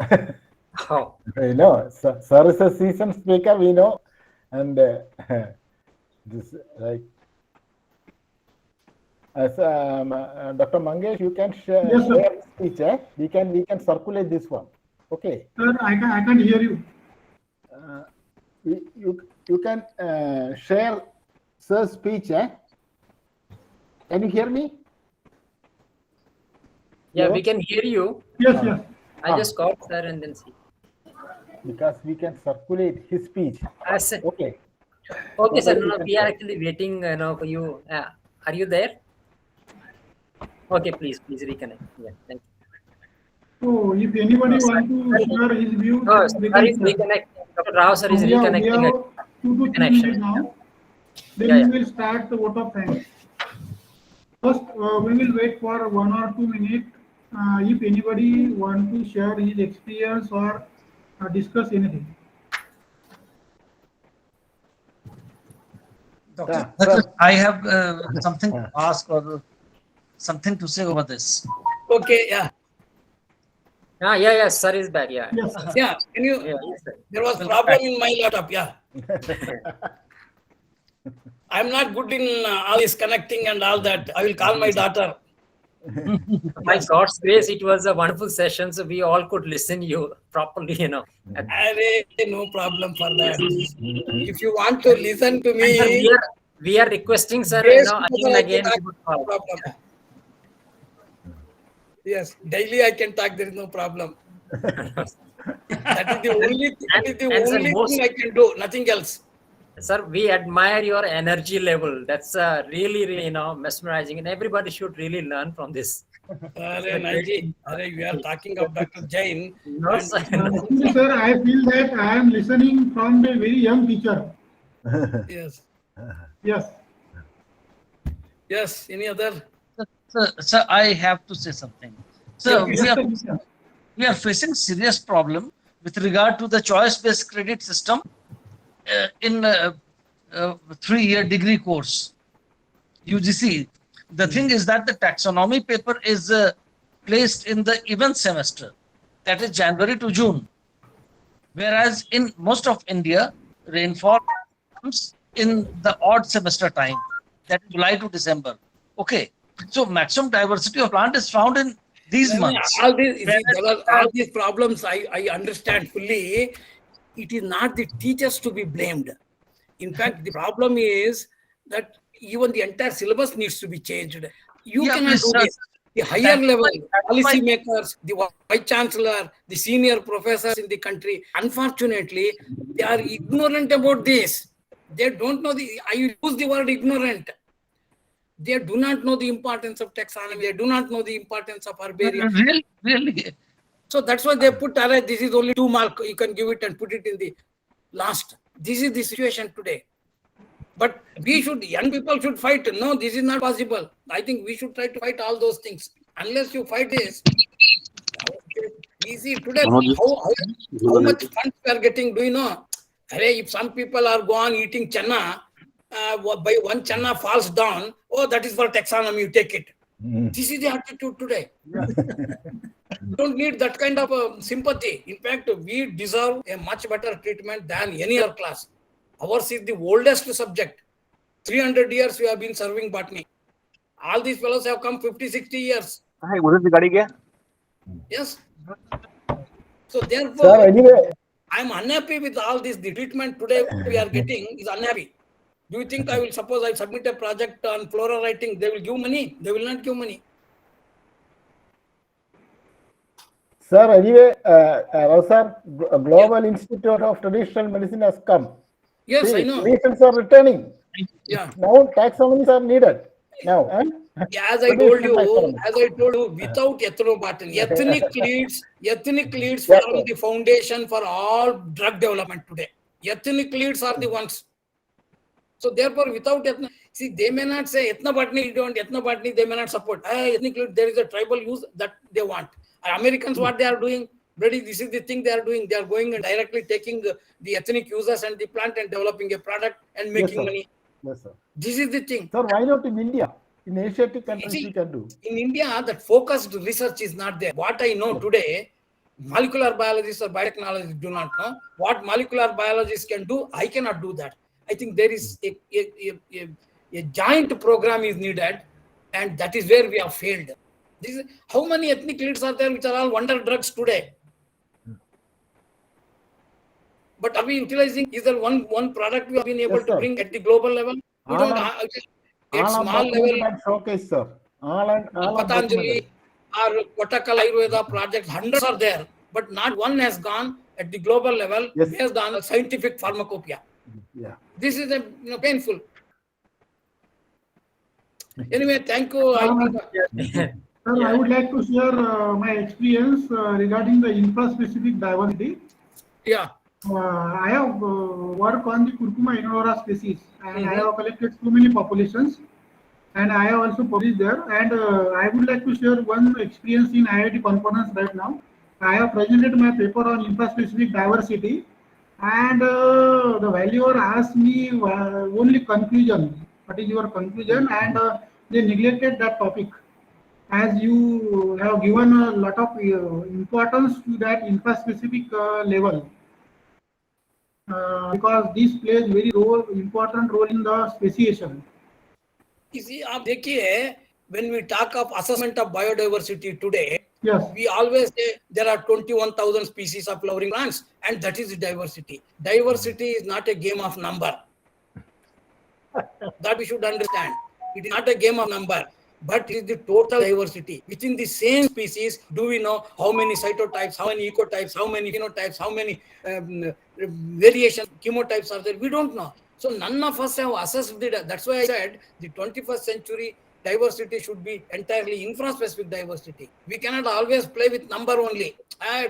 Oh. Sir is a seasoned speaker, we know, and this like as Dr. Mangesh, you can share speech. We can circulate this one. Okay. Sir, I can hear you. You can share sir's speech. Can you hear me? Yeah, Hello? we can hear you. Yes. I just called sir and then see. Because we can circulate his speech. Okay. Okay, sir. No, we are actually waiting for you. Are you there? Okay, please reconnect. Yeah, thank you. So if anybody want to share his view, No, they sir can is share. reconnecting. Dr. Rao sir is We have reconnecting. 2 to 3 connection. minutes now. Then Yeah. we will start the vote of thanks. First, we will wait for 1 or 2 minutes. If anybody want to share his experience or discuss anything. Sir, I have something to ask or something to say over this. Okay, yeah. Yeah, sir is back. Yeah. Yes. Yeah, can you? Yeah, yes, sir. There was problem in my laptop. Yeah, I'm not good in all this connecting and all that. I will call my daughter. By God's grace, it was a wonderful session, so we all could listen you properly. No problem for that. If you want to listen to And sir, me, we are requesting, sir, Yes, again and again. no problem. Yes, daily I can talk. There is no problem. That is the only, sir, thing I can do. Nothing else. Sir, we admire your energy level. That's really, mesmerizing, and everybody should really learn from this. We are talking of Dr. Jain. No, sir. Actually, sir, I feel that I am listening from a very young teacher. Yes. Yes. Yes. Any other? Sir, I have to say something. So Yes, we are facing serious problem with regard to the choice-based credit system in 3-year degree course, UGC. The thing is that the taxonomy paper is placed in the even semester, that is January to June, whereas in most of India, rainfall comes in the odd semester time, that is July to December. Okay, so maximum diversity of plant is found in these months. All these problems I understand fully. It is not the teachers to be blamed. In fact, the problem is that even the entire syllabus needs to be changed. You cannot do this. The higher level policy makers, the vice chancellor, the senior professors in the country, unfortunately, they are ignorant about this. They don't know I use the word ignorant. They do not know the importance of taxonomy. They do not know the importance of herbarium. Really? So that's why they put, this is only 2 marks. You can give it and put it in the last. This is the situation today. But young people should fight. No, this is not possible. I think we should try to fight all those things. Unless you fight this, we see today how much funds we are getting. Do you know? If some people are gone eating channa, by one channa falls down, that is for taxonomy, you take it. This is the attitude today. Don't need that kind of sympathy. In fact, we deserve a much better treatment than any other class. Ours is the oldest subject. 300 years we have been serving botany. All these fellows have come 50, 60 years. Yes. So therefore, sir, anyway, I am unhappy with all this. The treatment today we are getting is unhappy. Do you think I submit a project on flora writing, they will give money? They will not give money. Sir, anyway, sir, Global Institute of Traditional Medicine has come. Yes, I know. Patients are returning. Yeah. Now taxonomies are needed. Now, as I told you, without ethnobotany, ethnic leads form the foundation for all drug development today. Ethnic leads are the ones. So therefore, without they may not say ethnobotany, they may not support. Ethnic lead, there is a tribal use that they want. Americans, what they are doing, this is the thing they are doing. They are going and directly taking the ethnic users and the plant and developing a product and making money. Yes, sir. This is the thing. Sir, why not in India? In Asiatic countries, we can do. In India, that focused research is not there. What I know today, molecular biologists or biotechnologists do not know. What molecular biologists can do, I cannot do that. I think there is a giant program is needed, and that is where we have failed. How many ethnic leads are there which are all wonder drugs today? But are we utilizing? Is there one product we have been able to bring at the global level? We don't. At small level. Showcase, sir. Patanjali or Kottakkal Ayurveda projects, hundreds are there, but not one has gone at the global level based on scientific pharmacopoeia. Yeah. This is painful. Anyway, thank you. Sir, I would like to share my experience regarding the infra-specific diversity. Yeah. I have worked on the Curcuma inodora species, and I have collected so many populations, and I have also published there. And I would like to share one experience in IIT conference right now. I have presented my paper on infraspecific diversity, and the valuer asked me only conclusion. What is your conclusion? And they neglected that topic, as you have given a lot of importance to that infraspecific level, because this plays very important role in the speciation. You see, आप देखिए, when we talk of assessment of biodiversity today, Yes. we always say there are 21,000 species of flowering plants, and that is diversity. Diversity is not a game of number. That we should understand. It is not a game of number, but it is the total diversity. Within the same species, do we know how many cytotypes, how many ecotypes, how many phenotypes, how many variations, chemotypes are there? We don't know. So none of us have assessed it. That's why I said the 21st century diversity should be entirely infra-specific diversity. We cannot always play with number only.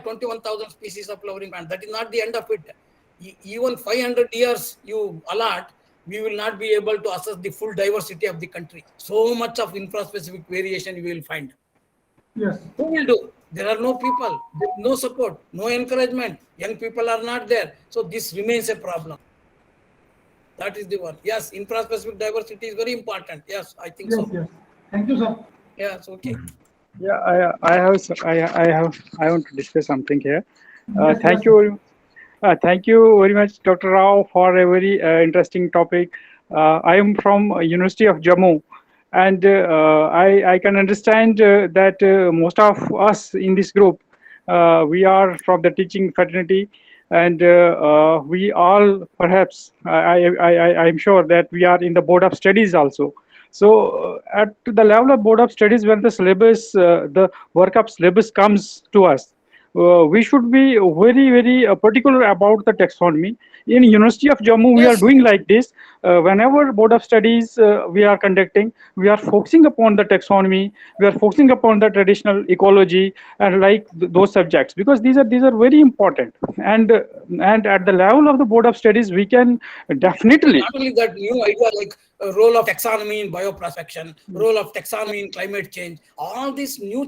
21,000 species of flowering plant. That is not the end of it. Even 500 years you allot, we will not be able to assess the full diversity of the country. So much of infra-specific variation you will find. Yes. Who will do? There are no people, no support, no encouragement. Young people are not there. So this remains a problem. That is the one. Yes, infra-specific diversity is very important. Yes, I think so. Yes. Thank you, sir. Yes, okay. Yeah, I want to discuss something here. Yes, Thank yes. you. Thank you very much, Dr. Rao, for a very interesting topic. I am from University of Jammu, and I can understand that most of us in this group, we are from the teaching fraternity, and we all perhaps, I'm sure that we are in the board of studies also. So at the level of board of studies, when the syllabus, the work of syllabus comes to us, we should be very particular about the taxonomy. In University of Jammu, we are doing like this. Whenever board of studies we are conducting, we are focusing upon the taxonomy, we are focusing upon the traditional ecology and like those subjects, because these are very important. And at the level of the board of studies, we can definitely. Not only that, new idea like role of taxonomy in bioprospection, role of taxonomy in climate change, all these new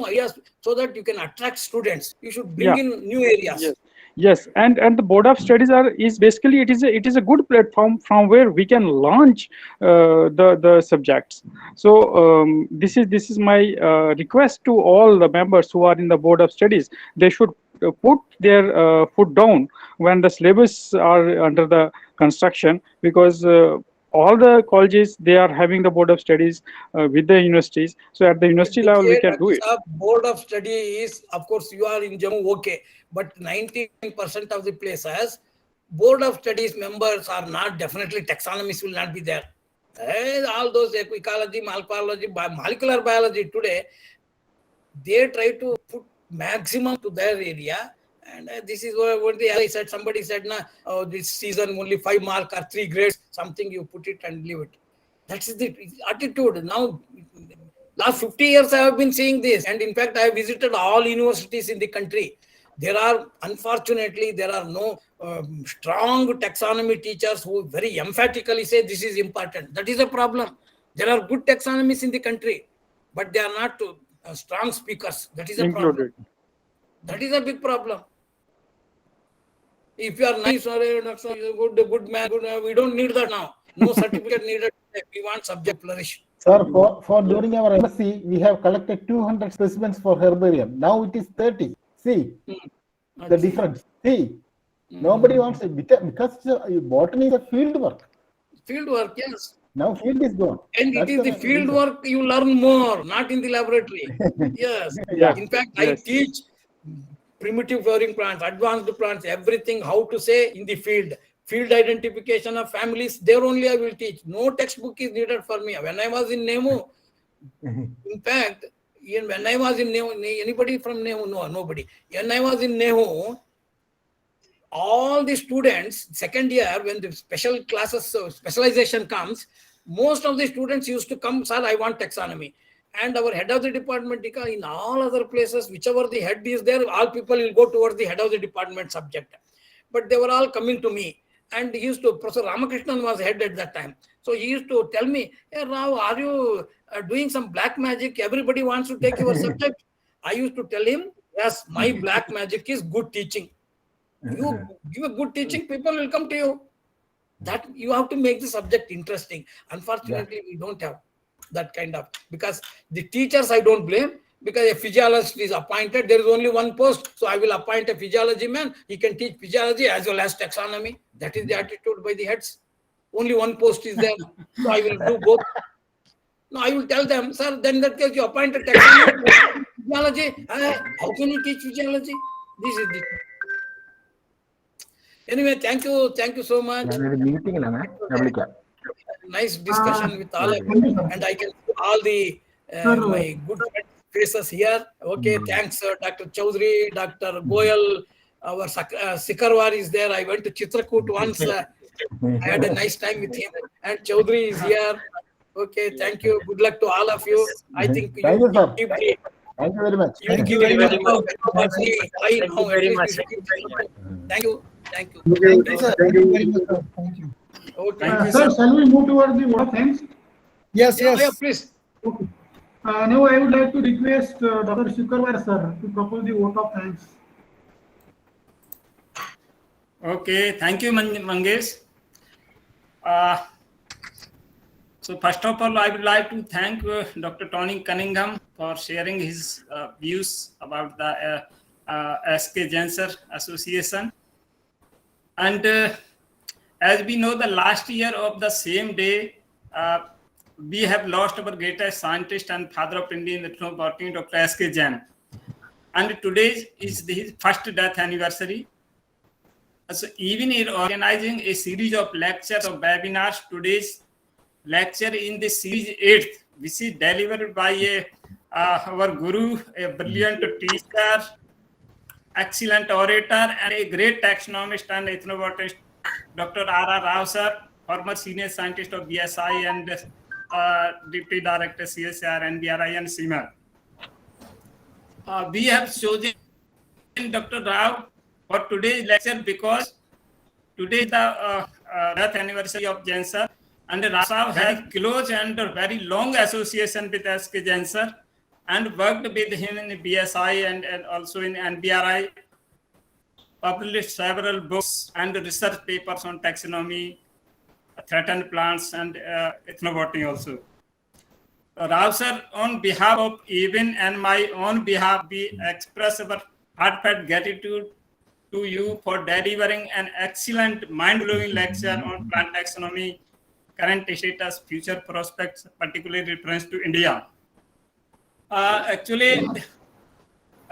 ideas, so that you can attract students. You should bring in new areas. Yes, and the board of studies is basically it is a good platform from where we can launch the subjects. So this is my request to all the members who are in the board of studies. They should put their foot down when the syllabus are under the construction, because all the colleges, they are having the board of studies with the universities. So at the university level, we can do it. Board of study is, of course, you are in Jammu, okay, but 99% of the places, board of studies members are not, definitely taxonomists will not be there. All those ecology, malpology, molecular biology today, they try to put maximum to their area. And this is what I said. Somebody said, this season only 5 marks or 3 grades, something you put it and leave it. That is the attitude. Now, last 50 years I have been seeing this. And in fact, I have visited all universities in the country. Unfortunately, there are no strong taxonomy teachers who very emphatically say this is important. That is a problem. There are good taxonomists in the country, but they are not strong speakers. That is a problem. That is a big problem. If you are nice or good man, we don't need that now. No certificate needed. We want subject flourish. Sir, for during our MSc, we have collected 200 specimens for herbarium. Now it is 30. See the difference. See, nobody wants it because botany is a field work. Field work, yes. Now field is gone. And it is the field work you learn more, not in the laboratory. Yes. In fact, I teach primitive flowering plants, advanced plants, everything, how to say in the field. Field identification of families, there only I will teach. No textbook is needed for me. When I was in Nemu, in fact, when I was in Nemu, anybody from Nemu? No, nobody. When I was in Nemu, all the students, second year, when the special classes, specialization comes, most of the students used to come, sir, I want taxonomy. And our head of the department, in all other places, whichever the head is there, all people will go towards the head of the department subject. But they were all coming to me. And he used to, Professor Ramakrishnan was head at that time. So he used to tell me, hey, Rao, are you doing some black magic? Everybody wants to take your subject. I used to tell him, Yes, my black magic is good teaching. You give a good teaching, people will come to you. That you have to make the subject interesting. Unfortunately, we don't have that kind of, because the teachers I don't blame, because a physiologist is appointed, there is only one post, so I will appoint a physiology man. He can teach physiology as well as taxonomy. That is the attitude by the heads. Only one post is there, so I will do both. No, I will tell them, sir, then that case you appointed taxonomy, physiology. How can you teach physiology? This is the. Anyway, thank you so much. Nice discussion with all of you, and I can see all the my good faces here. Okay, thanks, Dr. Chaudhary, Dr. Goyal, our Sikarwar is there. I went to Chitrakoot once. I had a nice time with him, and Chaudhary is here. Okay, thank you. Good luck to all of you. I think Thank you, sir. keep the. Thank you very much. Thank you very much. Thank you. Thank you. Thank you, sir. Thank you very much, sir. Thank you. Okay. Sir, shall we move towards the vote of thanks? Yes, Yeah, yes. please. Okay. Now I would like to request Dr. Sikarwar sir to propose the vote of thanks. Okay, thank you, Mangesh. So first of all, I would like to thank Dr. Tony Cunningham for sharing his views about the SK Jain Association. And as we know, the last year of the same day, we have lost our greatest scientist and father of Indian ethnobotany, Dr. SK Jain. And today is his first death anniversary. So even in organizing a series of lectures or webinars, today's lecture in the series 8th, which is delivered by our guru, a brilliant teacher, excellent orator, and a great taxonomist and ethnobotanist, Dr. R.R. Rao sir, former senior scientist of BSI and Deputy Director CSIR, NBRI, and CIMA. We have chosen Dr. Rao for today's lecture because today is the death anniversary of Jain sir, and Rao has close and very long association with SK Jain sir, and worked with him in BSI and also in NBRI, published several books and research papers on taxonomy, threatened plants, and ethnobotany also. Rao sir, on behalf of even and my own behalf, we express our heartfelt gratitude to you for delivering an excellent, mind-blowing lecture on plant taxonomy, current status, future prospects, particularly reference to India. Actually,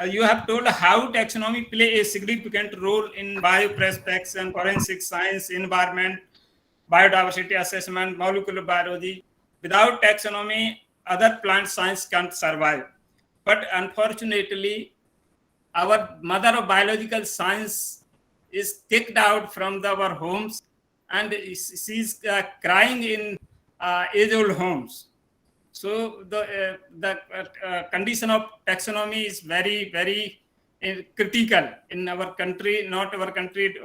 you have told how taxonomy play a significant role in bioprospects, forensic science, environment, biodiversity assessment, molecular biology. Without taxonomy, other plant science can't survive. But unfortunately, our mother of biological science is kicked out from our homes, and she's crying in age-old homes. So the condition of taxonomy is very, very critical in our country, not our country,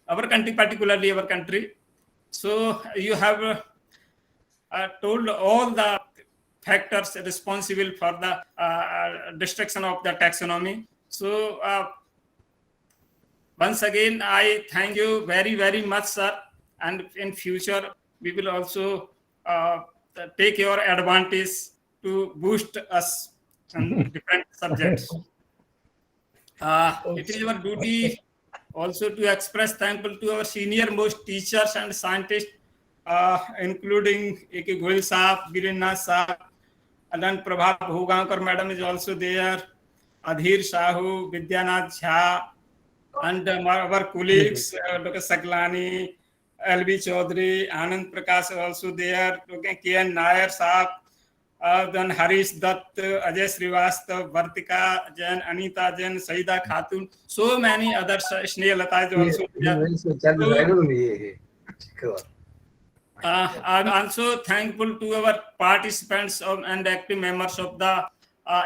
particularly our country. So you have told all the factors responsible for the destruction of the taxonomy. So once again, I thank you very, very much, sir. And in future, we will also take your advantage to boost us on different subjects. It is our duty also to express thankful to our senior most teachers and scientists, including A.K. Goyal Saab, Birina Saab, and then Prabhat Bhugankar madam is also there, Adhir Sahu, Vidyanath Jha, and our colleagues, Dr. Saklani, L.B. Chaudhary, Anand Prakash is also there, Dr. K.N. Nair Saab, then Harish Dutt, Ajay Srivastav, Vartika Jain, Anita Jain, Saida Khatun, so many others, Snehalata is also there. I'm also thankful to our participants and active members of the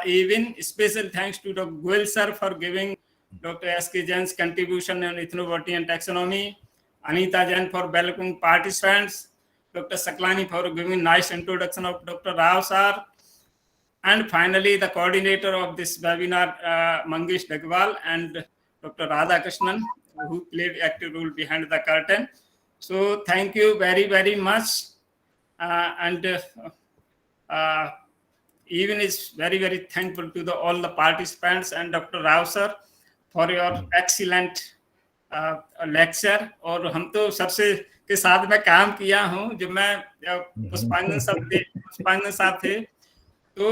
event. Special thanks to Dr. Goyal sir for giving Dr. S.K. Jain's contribution on ethnobotany and taxonomy, Anita Jain for welcoming participants, Dr. Saklani for giving nice introduction of Dr. Rao sir, And finally, the coordinator of this webinar, Mangesh Dagwal, and Dr. Radhakrishnan, who played active role behind the curtain. So thank you very, very much. Even is very, very thankful to all the participants and Dr. Rao sir for your excellent lecture. और हम तो सबसे के साथ में काम किया हूँ जब मैं पुष्पांजन साहब थे तो